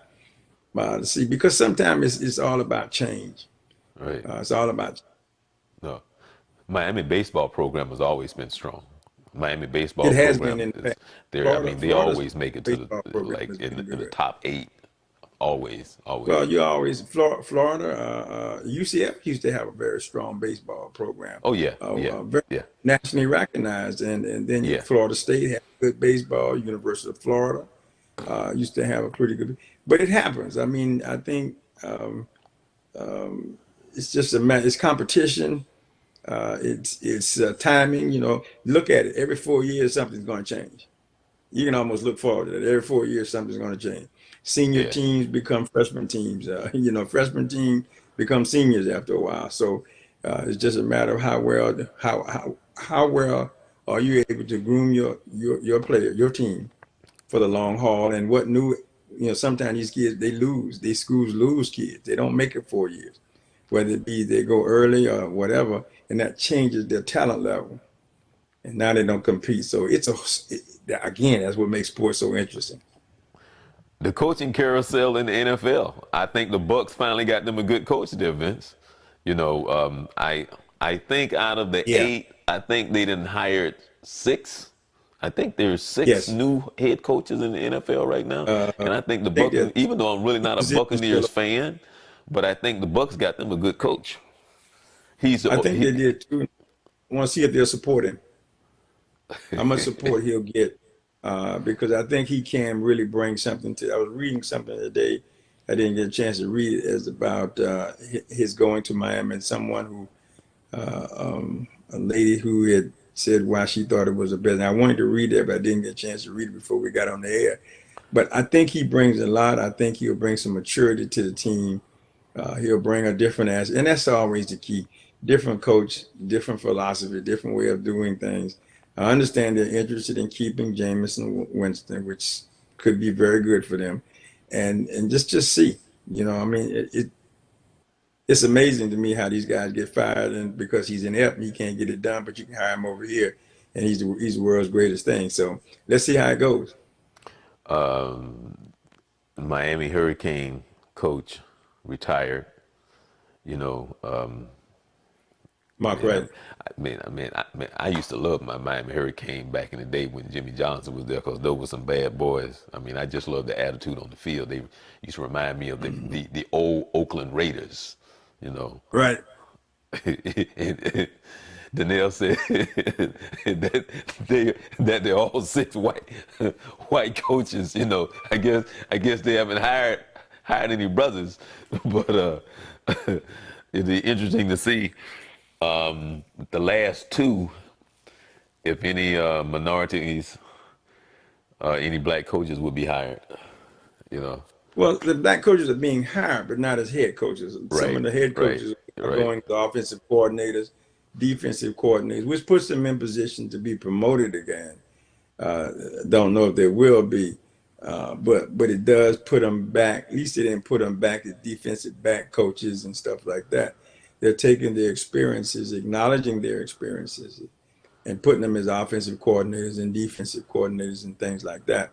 To see, because sometimes it's all about change. Right. It's all about No. Miami baseball program has always been strong. Miami it baseball has been program in the is past. there. I Florida, mean, they Florida's always make it to the baseball program like has been in the good. top eight. Always, Well, always. you always Florida, UCF used to have a very strong baseball program, Oh yeah, yeah, very yeah, nationally recognized, and then yeah. Florida State had good baseball. University of Florida used to have a pretty good, but it happens. I mean, I think it's just a matter. It's competition. It's timing. Look at it. Every 4 years, something's going to change. You can almost look forward to that. Every 4 years, something's going to change. Senior Yeah. teams become freshman teams. Freshman team become seniors after a while. So it's just a matter of how well are you able to groom your player, your team for the long haul, and what new. Sometimes these kids they lose. These schools lose kids. They don't make it 4 years, whether it be they go early or whatever, and that changes their talent level and now they don't compete. So again, that's what makes sports so interesting. The coaching carousel in the NFL. I think the Bucks finally got them a good coach there, Vince. I think out of the Yeah. eight, I think they didn't hired six. I think there's six Yes. new head coaches in the NFL right now, I and I think the think Bucks. there's Even though I'm really two not a positions still. Buccaneers fan, but I think the Bucks got them a good coach. He's I the think they did too. I want to see if they'll support him. How much support he'll get, because I think he can really bring something to. I was reading something today. I didn't get a chance to read it. It's about his going to Miami and someone who, a lady who had said why she thought it was a business. I wanted to read it, but I didn't get a chance to read it before we got on the air. But I think he brings a lot. I think he'll bring some maturity to the team. He'll bring a different aspect, and that's always the key. Different coach, different philosophy, different way of doing things. I understand they're interested in keeping Jameson Winston, which could be very good for them, and just see. I mean, it's amazing to me how these guys get fired, and because he's in F, he can't get it done, but you can hire him over here, and he's the world's greatest thing. So let's see how it goes. Miami Hurricane coach retired. You know, Mark man, Wright. I used to love my Miami Hurricane back in the day when Jimmy Johnson was there because those were some bad boys. I mean, I just love the attitude on the field. They used to remind me of the old Oakland Raiders, you know. Right. And Danielle said that they're all six white coaches. I guess they haven't hired any brothers, but it'd be interesting to see the last two, if any minorities, any black coaches would be hired. You know, Well, the black coaches are being hired, but not as head coaches. Some right, of the head right, coaches are right. going to offensive coordinators, defensive coordinators, which puts them in position to be promoted again. Uh, don't know if they will be, but it does put them back. At least it didn't put them back as defensive back coaches and stuff like that. They're taking their experiences, acknowledging their experiences, and putting them as offensive coordinators and defensive coordinators and things like that.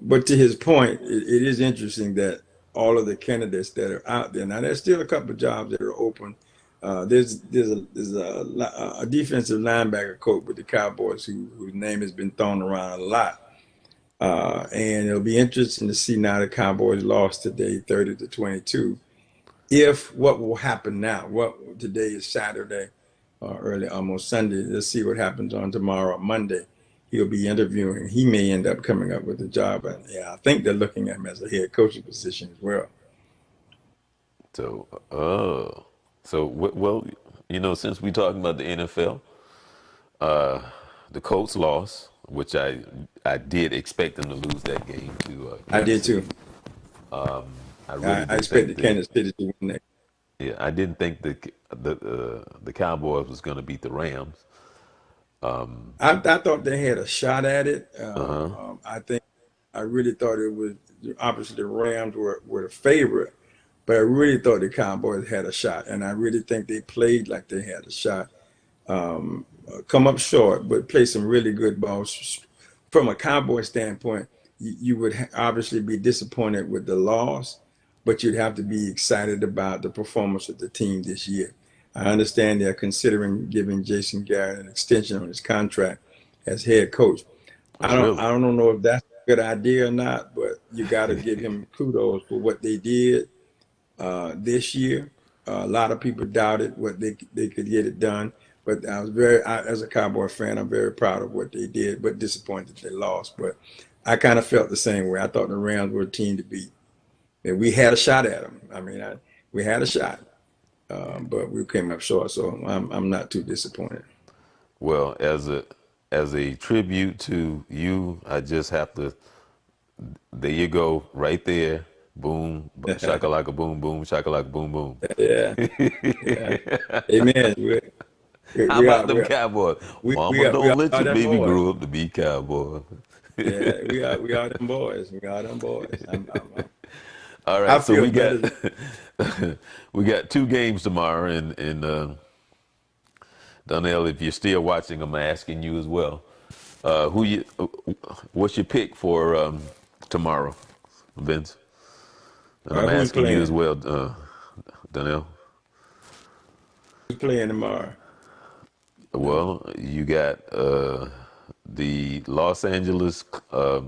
But to his point, it is interesting that all of the candidates that are out there now, there's still a couple of jobs that are open. There's a defensive linebacker coach with the Cowboys whose name has been thrown around a lot, and it'll be interesting to see now the Cowboys lost today, 30-22. If what will happen now? What today is Saturday. early, almost Sunday. Let's see what happens on tomorrow, Monday. He'll be interviewing. He may end up coming up with a job, and yeah, I think they're looking at him as a head coaching position as well. So, well, since we talking about the NFL, uh, the Colts lost, which I did expect them to lose that game to I Kansas did too. City. I really I didn't think expected Kansas City to win that. yeah, I didn't think the Cowboys was going to beat the Rams. I thought they had a shot at it. Uh-huh. I really thought it was obviously the Rams were the favorite, but I really thought the Cowboys had a shot, and I really think they played like they had a shot. Come up short, but play some really good balls. From a Cowboy standpoint, you would obviously be disappointed with the loss, but you'd have to be excited about the performance of the team this year. I understand they're considering giving Jason Garrett an extension on his contract as head coach. Oh, really? I don't know if that's a good idea or not, but you got to give him kudos for what they did this year. A lot of people doubted what they could get it done, but as a Cowboy fan, I'm very proud of what they did, but disappointed they lost. But I kind of felt the same way. I thought the Rams were a team to beat. And we had a shot at them. We had a shot, but we came up short. So I'm not too disappointed. Well, as a tribute to you, I just have to. There you go, right there. Boom, shakalaka, boom, boom, shakalaka, boom, boom. Yeah, yeah. Amen. How about them Cowboys? Mama We don't let are your them baby boys. grow up to be cowboy. Yeah, we are them boys. We are them boys. All I right, so feel we got better. we got two games tomorrow, and Donnell, if you're still watching, I'm asking you as well. What's your pick for tomorrow, Vince? And I'm Who's asking you as playing? well, Donnell. Who's playing tomorrow? Well, you got the Los Angeles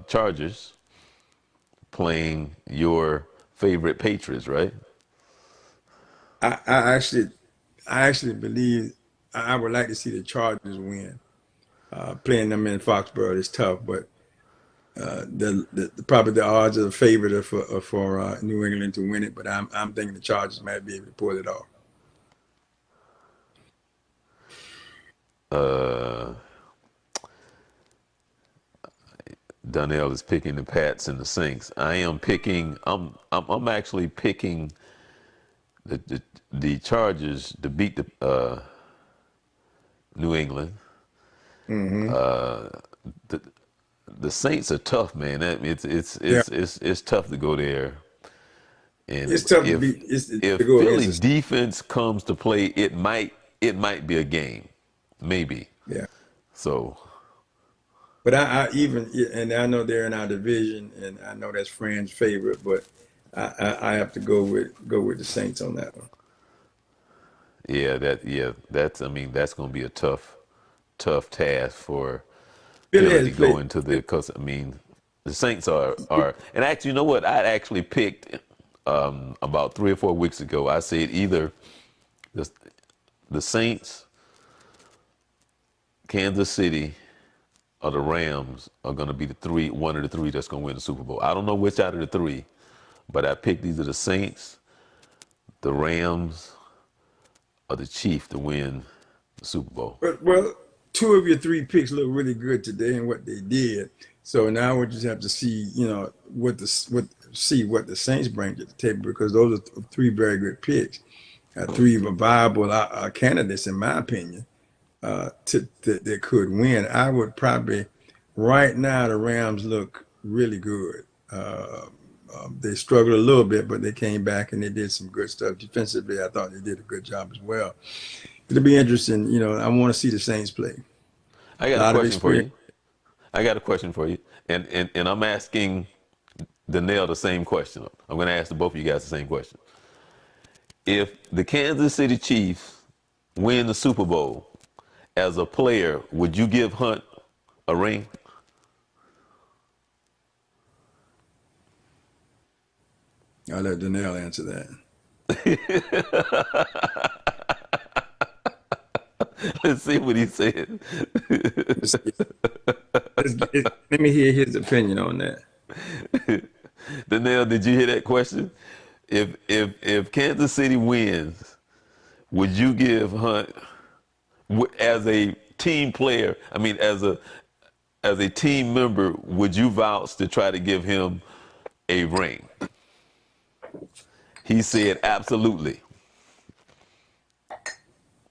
Chargers playing your favorite Patriots, right? I, I actually, I actually believe I would like to see the Chargers win. Playing them in Foxborough is tough, but probably the odds are favored for New England to win it. But I'm thinking the Chargers might be able to pull it off. Uh, Donnell is picking the Pats and the Saints. I am picking. I'm actually picking the Chargers to beat the New England. Hmm. The the Saints are tough, man. Yeah, It's tough to go there. And it's tough to beat. It's if to go Philly against. defense comes to play, it might be a game, maybe. Yeah, So but I even and I know they're in our division, and I know that's Fran's favorite, but I have to go with the Saints on that one. that's I mean that's going to be a tough task for Philly Philly has to go played. into the because I mean the Saints are and actually you know what I actually picked about 3 or 4 weeks ago. I said either the the Saints, Kansas City, or the Rams are going to be one of the three that's going to win the Super Bowl. I don't know which out of the three, but I picked either the Saints, the Rams, or the Chiefs to win the Super Bowl. Well, two of your three picks look really good today and what they did. So now we just have to see, what the Saints bring to the table because those are three very good picks, three viable candidates in my opinion, that could win. I would probably right now the Rams look really good. They struggled a little bit, but they came back and they did some good stuff defensively. I thought they did a good job as well. It'll be interesting. I want to see the Saints play. I A got a lot of question for experience. you. I got a question for you, and I'm asking Donnell the same question. I'm going to ask the both of you guys the same question. If the Kansas City Chiefs win the Super Bowl, as a player, would you give Hunt a ring? I'll let Donnell answer that. Let's see what he said. Let's see. Let me hear his opinion on that. Danielle, did you hear that question? If Kansas City wins, would you give Hunt as a team player? I mean, as a team member, would you vouch to try to give him a ring? He said absolutely.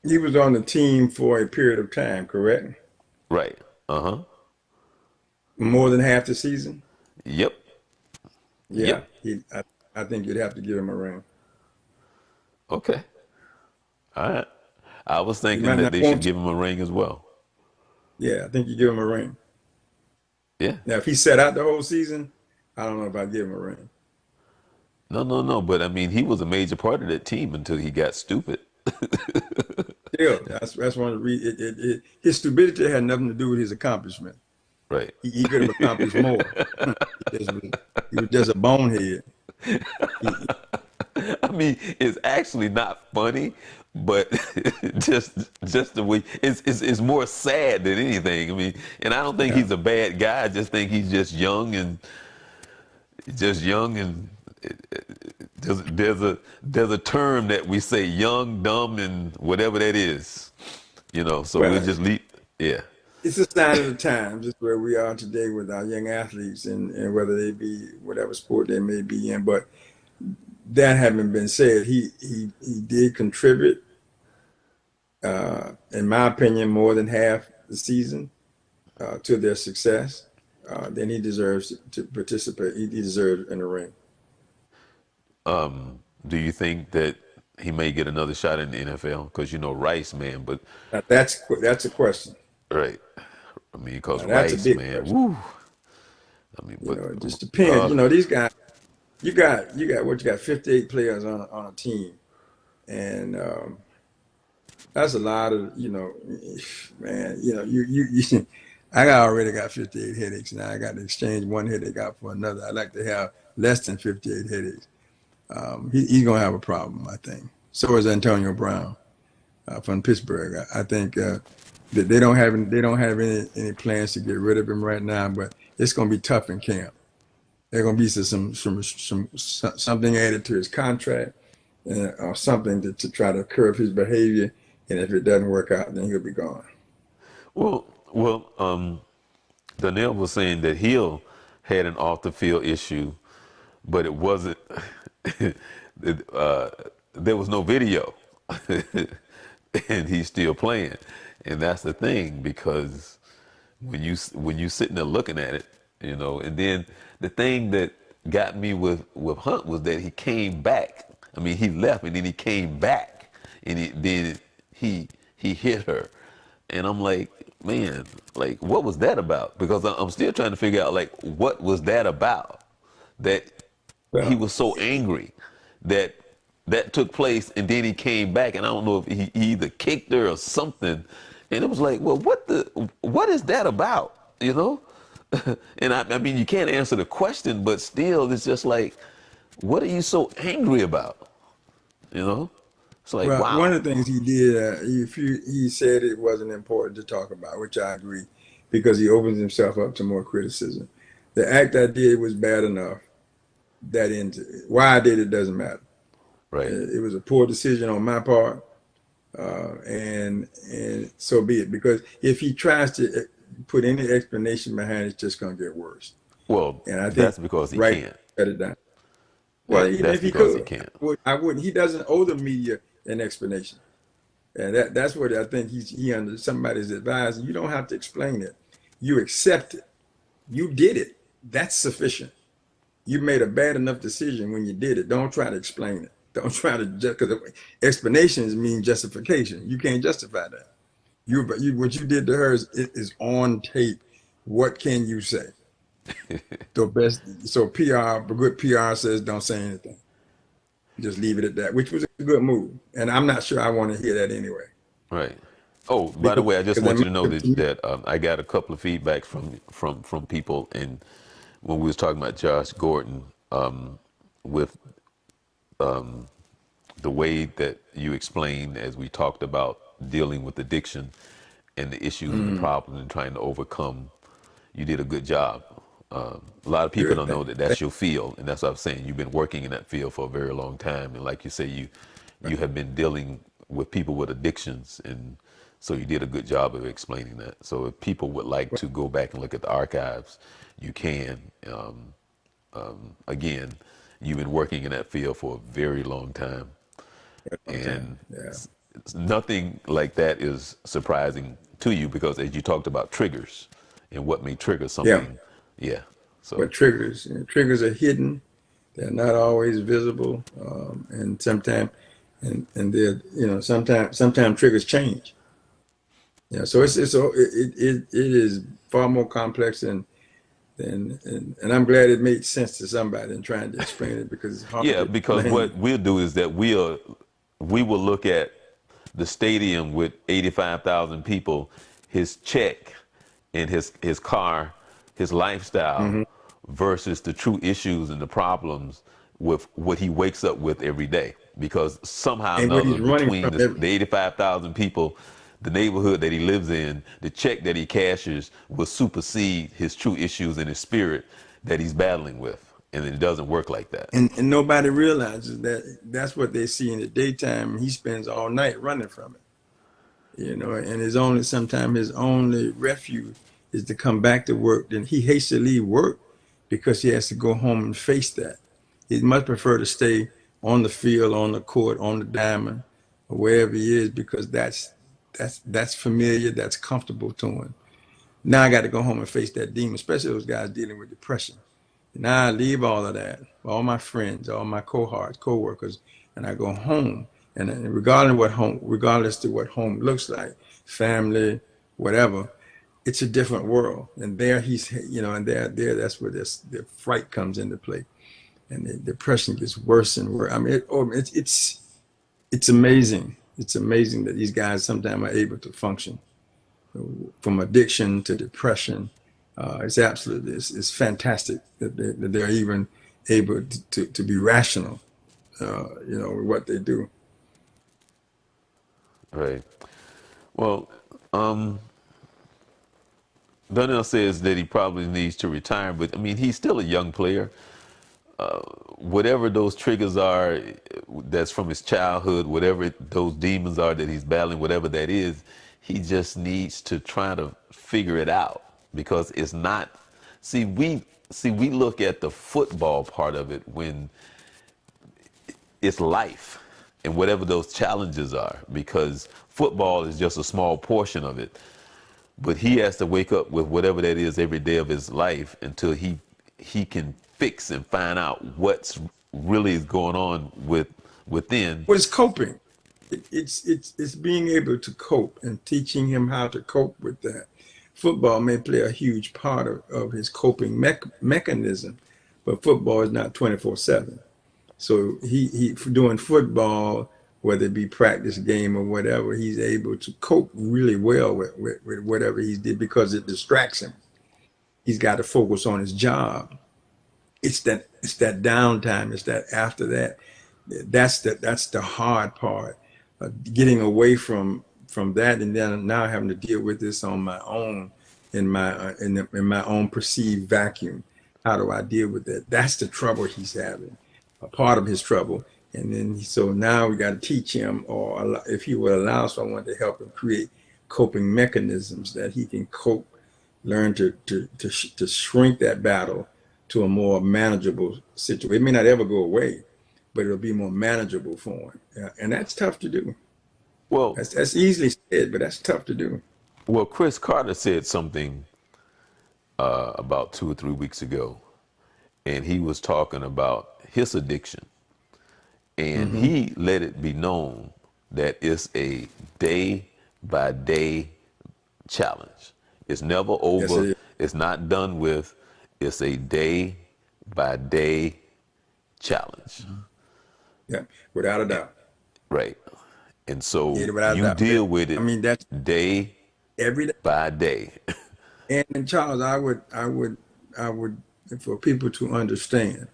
He was on the team for a period of time, correct? Right. Uh-huh. More than half the season. Yep. Yeah, Yep. I think you'd have to give him a ring. Okay. All right. I was He thinking might that not they should want to. give him a ring as well. Yeah, I think you give him a ring. Yeah. Now, if he sat out the whole season, I don't know if I'd give him a ring. No, no, no. But I mean, he was a major part of that team until he got stupid. Still, that's one of the his stupidity had nothing to do with his accomplishment. Right. He could have accomplished more. He was just a bonehead. He, I mean, it's actually not funny, but just the way it's more sad than anything. I mean, and I don't think yeah, he's a bad guy. I just think he's just young and there's a term that we say young, dumb, and whatever that is. So we'll well, just leave. Yeah. it's a sign of the times. It's where we are today with our young athletes, and whether they be whatever sport they may be in. But that having been said, he did contribute, in my opinion, more than half the season to their success. Then he deserves to participate. He deserves in the ring. Do you think that he may get another shot in the NFL? Because Rice, man, but Now that's a question. right. I mean, because Now that's a Rice, big man, question. woo. I mean, but It just depends. These guys. You got 58 players on a team, and that's a lot of man. Already got 58 headaches now. I got to exchange one headache out for another. I like to have less than 58 headaches. He's gonna have a problem, I think. So is Antonio Brown from Pittsburgh. I think that they don't have any plans to get rid of him right now, but it's gonna be tough in camp. There's gonna be something added to his contract, or something to try to curb his behavior. And if it doesn't work out, then he'll be gone. well, Donnell was saying that Hill had an off the field issue, but it wasn't. uh, there was no video, and he's still playing, and that's the thing because when you sitting there looking at it, and then the thing that got me with Hunt was that he came back. I mean, he left and then he came back, and then he hit her, and I'm like, man, like what was that about? Because I'm still trying to figure out like what was that about that he Well, was so angry that that took place, and then he came back, and I don't know if he either kicked her or something, and it was like, well, what is that about, And I mean, you can't answer the question, but still, it's just like, what are you so angry about, It's like, well, one wow, of the things he did, he said it wasn't important to talk about, which I agree, because he opens himself up to more criticism. The act I did was bad enough. That into why I did it doesn't matter. right? It was a poor decision on my part, and so be it. Because if he tries to put any explanation behind it, it's just going to get worse. Well, And I think that's because he right can't. shut it down. Well, Right, even that's if he because he could, can't. I wouldn't. He doesn't owe the media an explanation, and that's what I think he under somebody's advising. You don't have to explain it. You accept it. You did it. That's sufficient. You made a bad enough decision when you did it. Don't try to explain it. Don't try to just because explanations mean justification. You can't justify that. What you did to her is on tape. What can you say? So PR, good PR says don't say anything. Just leave it at that, which was a good move. And I'm not sure I want to hear that anyway. Right. Oh, by the Because, way, I just because want you to know to me, that I got a couple of feedbacks from people, and when we was talking about Josh Gordon, with the way that you explained, as we talked about dealing with addiction and the issues and the problems and trying to overcome. You did a good job. A lot of people Good. don't know that that's your field, and that's what I'm saying. You've been working in that field for a very long time, and like you say, you have been dealing with people with addictions, and so you did a good job of explaining that. So if people would like to go back and look at the archives, you can. Again, you've been working in that field for a very long time, Long time. and Yeah. nothing like that is surprising to you because as you talked about triggers and what may trigger Yeah. something, yeah. So What triggers? Triggers are hidden. They're not always visible, and sometimes, and they're sometimes triggers change. Yeah. So it is far more complex and I'm glad it made sense to somebody in trying to explain it because it's hard yeah, to because explain. what we'll do is that we will look at the stadium with 85,000 people, his check and his car, his lifestyle Hmm. versus the true issues and the problems with what he wakes up with every day. Because somehow or And what another, he's running between from every, the 85,000 people, the neighborhood that he lives in, the check that he cashes will supersede his true issues and his spirit that he's battling with. And it doesn't work like that. and nobody realizes that that's what they see in the daytime. And he spends all night running from it. And his only sometimes his only refuge is to come back to work. Then he hates to leave work because he has to go home and face that. He'd much prefer to stay on the field, on the court, on the diamond, or wherever he is because that's familiar, that's comfortable to him. Now I got to go home and face that demon, especially those guys dealing with depression. Now I leave all of that, all my friends, all my cohorts, co-workers, and I go home. And regardless to what home looks like, family, whatever, it's a different world. And there and there that's where the fright comes into play, and the depression gets worse and worse. I mean, it's amazing. It's amazing that these guys sometimes are able to function from addiction to depression. It's fantastic that they're even able to be rational, with what they do. Right. Well, Donnell says that he probably needs to retire, but I mean, he's still a young player. Whatever those triggers are, that's from his childhood, whatever those demons are that he's battling, whatever that is, he just needs to try to figure it out because it's not. We look at the football part of it when it's life and whatever those challenges are, because football is just a small portion of it. But he has to wake up with whatever that is every day of his life until he can fix and find out what's really is going on within. What is coping? It's being able to cope and teaching him how to cope with that. Football may play a huge part of his coping mechanism, but football is not 24/7. So he doing football, whether it be practice game or whatever, he's able to cope really well with whatever he did because it distracts him. He's got to focus on his job. It's that downtime. It's that after that. That's the hard part. Getting away from that and then now having to deal with this on my own in my own perceived vacuum. How do I deal with that? That's the trouble he's having, a part of his trouble. And then so now we got to teach him, or if he would allow someone to help him create coping mechanisms that he can cope, learn to shrink that battle to a more manageable situation. It may not ever go away, but it'll be more manageable for him. Yeah, and that's tough to do. Well, That's easily said, but that's tough to do. well, Chris Carter said something about 2 or 3 weeks ago, and he was talking about his addiction, and Hmm. he let it be known that it's a day by day challenge. It's never Yes, over. it is. It's not done with. It's a day by day challenge. Yeah, without a doubt. Right. And so Yeah, without a you doubt. deal with I it mean, that's day every day. by day. And Charles, I would, for people to understand,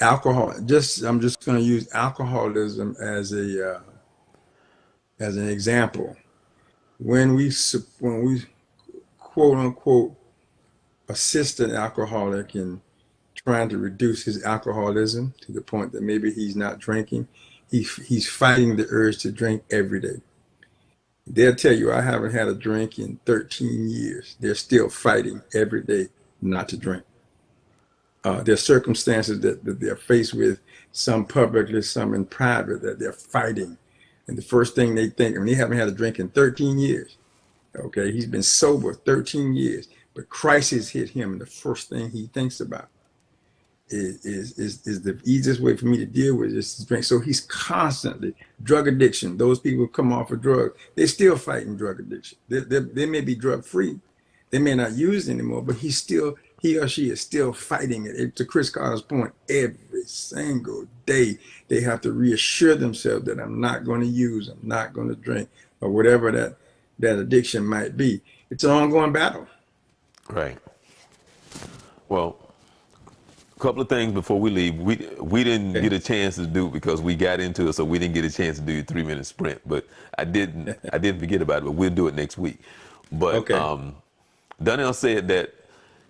alcohol. I'm just going to use alcoholism as As an example, when we quote unquote assist an alcoholic in trying to reduce his alcoholism to the point that maybe he's not drinking, he's fighting the urge to drink every day. They'll tell you, I haven't had a drink in 13 years. They're still fighting every day not to drink. There's circumstances that they're faced with, some publicly, some in private, that they're fighting. And the first thing they think, I mean, they haven't had a drink in 13 years. Okay, he's been sober 13 years, but crisis hit him, and the first thing he thinks about is the easiest way for me to deal with this drink. So he's constantly drug addiction. Those people who come off of drugs, they're still fighting drug addiction. They may be drug free, they may not use it anymore, but he or she is still fighting it. To Chris Carter's point, every single day they have to reassure themselves that I'm not going to use, I'm not going to drink, or whatever that addiction might be. It's an ongoing battle. Right. Well, a couple of things before we leave. We didn't Okay. get a chance to do it because we got into it, so we didn't get a chance to do a 3 minute sprint. But I didn't forget about it. But we'll do it next week. But Okay. Donnell said that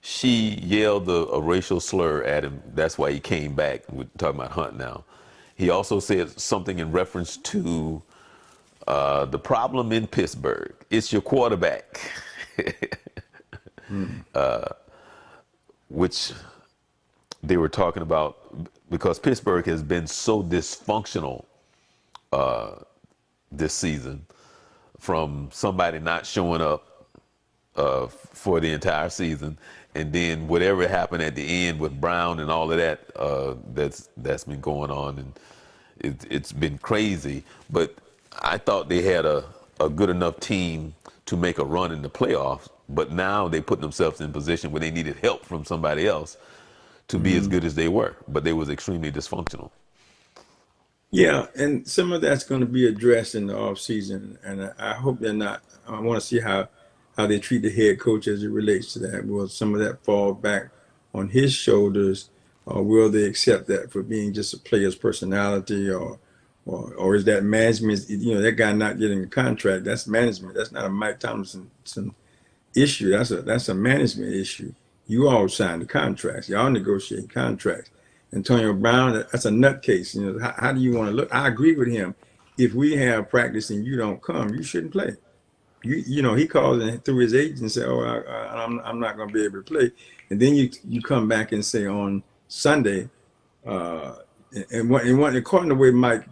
she yelled a racial slur at him. That's why he came back. We're talking about Hunt now. He also said something in reference to the problem in Pittsburgh. It's your quarterback, Hmm. which they were talking about because Pittsburgh has been so dysfunctional this season, from somebody not showing up for the entire season, and then whatever happened at the end with Brown and all of that, that's been going on, and it's been crazy. But I thought they had a good enough team to make a run in the playoffs, but now they put themselves in a position where they needed help from somebody else to be as Hmm. good as they were, but they was extremely dysfunctional. Yeah, and some of that's going to be addressed in the off season, and I hope they're not. I want to see how they treat the head coach as it relates to that. Will some of that fall back on his shoulders, or will they accept that for being just a player's personality, or is that management? You know, that guy not getting a contract, that's management. That's not a Mike Thompson issue. That's a management issue. You all signed the contracts. Y'all negotiate contracts. Antonio Brown, that's a nutcase. You know, how do you want to look? I agree with him. If we have practice and you don't come, you shouldn't play. You know, he calls and through his agent and say, "Oh, I'm not going to be able to play," and then you come back and say on Sunday, uh, according to the way Mike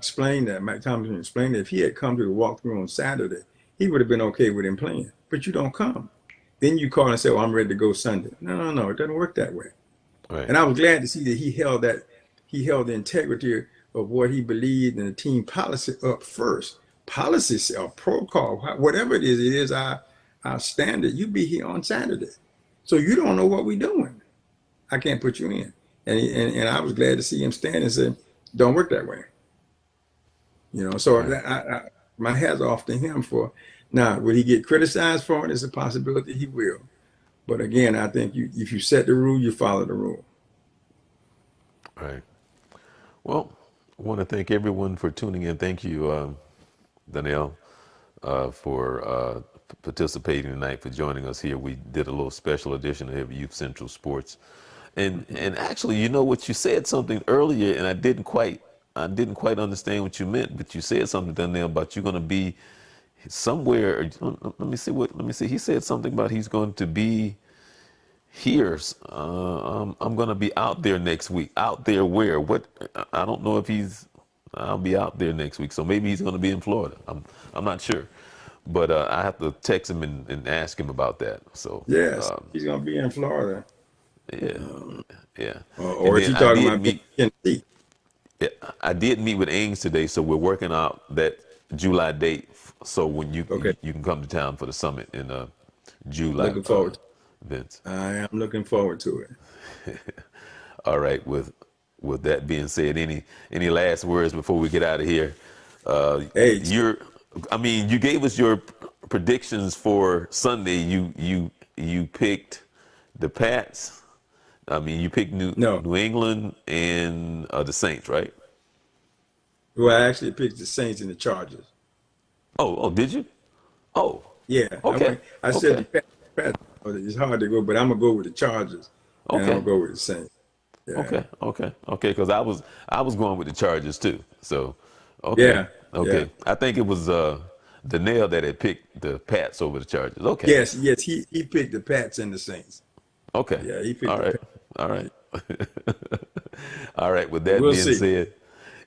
Thompson explained that, if he had come to the walkthrough on Saturday, he would have been okay with him playing. But you don't come. Then you call and say, "Oh, I'm ready to go Sunday." No, no, no. It doesn't work that way. Right. And I was glad to see that he held the integrity of what he believed in the team policy up first. Policy or protocol, whatever it is our standard. You be here on Saturday, so you don't know what we're doing. I can't put you in. And I was glad to see him stand and say, "Don't work that way." You know, so Right. my hat's off to him for. Now, will he get criticized for it? It's a possibility he will. But again, I think if you set the rule, you follow the rule. Right. Well, I want to thank everyone for tuning in. Thank you, Danielle, for participating tonight, for joining us here. We did a little special edition of Youth Central Sports, and actually, you know what, you said something earlier, and I didn't quite understand what you meant, but you said something, Danielle, about you're going to be somewhere. Let me see. He said something about he's going to be here. I'm going to be out there next week. Out there where? What? I don't know if he's. I'll be out there next week, so maybe he's going to be in Florida. I'm not sure, but I have to text him and ask him about that. So Yes, he's gonna be in Florida. yeah, Um, yeah. or And is he then I talking did about being meet. in Tennessee? Yeah, I did meet with Ames today, so we're working out that July date. So when you Okay, you can come to town for the summit in July, looking forward. Vince. I am looking forward to it. All right. With that being said, any last words before we get out of here? Uh, Hey, you gave us your predictions for Sunday. You picked the Pats. You picked no. New England and the Saints, right? Well, I actually picked the Saints and the Chargers. Oh, did you? Oh, Yeah, I okay, went. I said okay, the Pats. It's hard to go, but I'm gonna go with the Chargers, and I'm okay, gonna go with the Saints. Yeah, okay. Because I was going with the Chargers too. So, okay, yeah, yeah. okay. I think it was Danielle that had picked the Pats over the Chargers. Okay, Yes, yes. He picked the Pats and the Saints. okay. Yeah, he picked All the right, Pats. all right, all right. With But that we'll being see. said,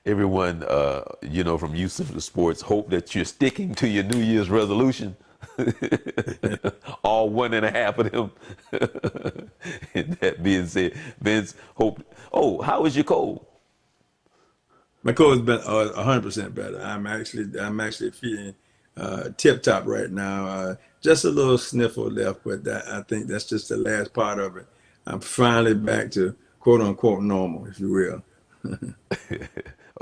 everyone, from Youth Central Sports, hope that you're sticking to your New Year's resolution. All one and a half of them. And that being said, Vince, hope. Oh, how is your cold? My cold's been 100% better. I'm actually feeling tip top right now. Just a little sniffle left, but I think that's just the last part of it. I'm finally back to quote unquote normal, if you will.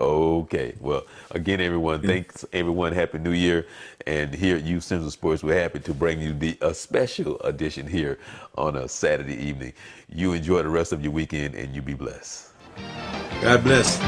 Okay. Well, again, everyone, Yeah. thanks everyone. Happy New Year. And here at Youth Central Sports, we're happy to bring you a special edition here on a Saturday evening. You enjoy the rest of your weekend and you be blessed. God bless.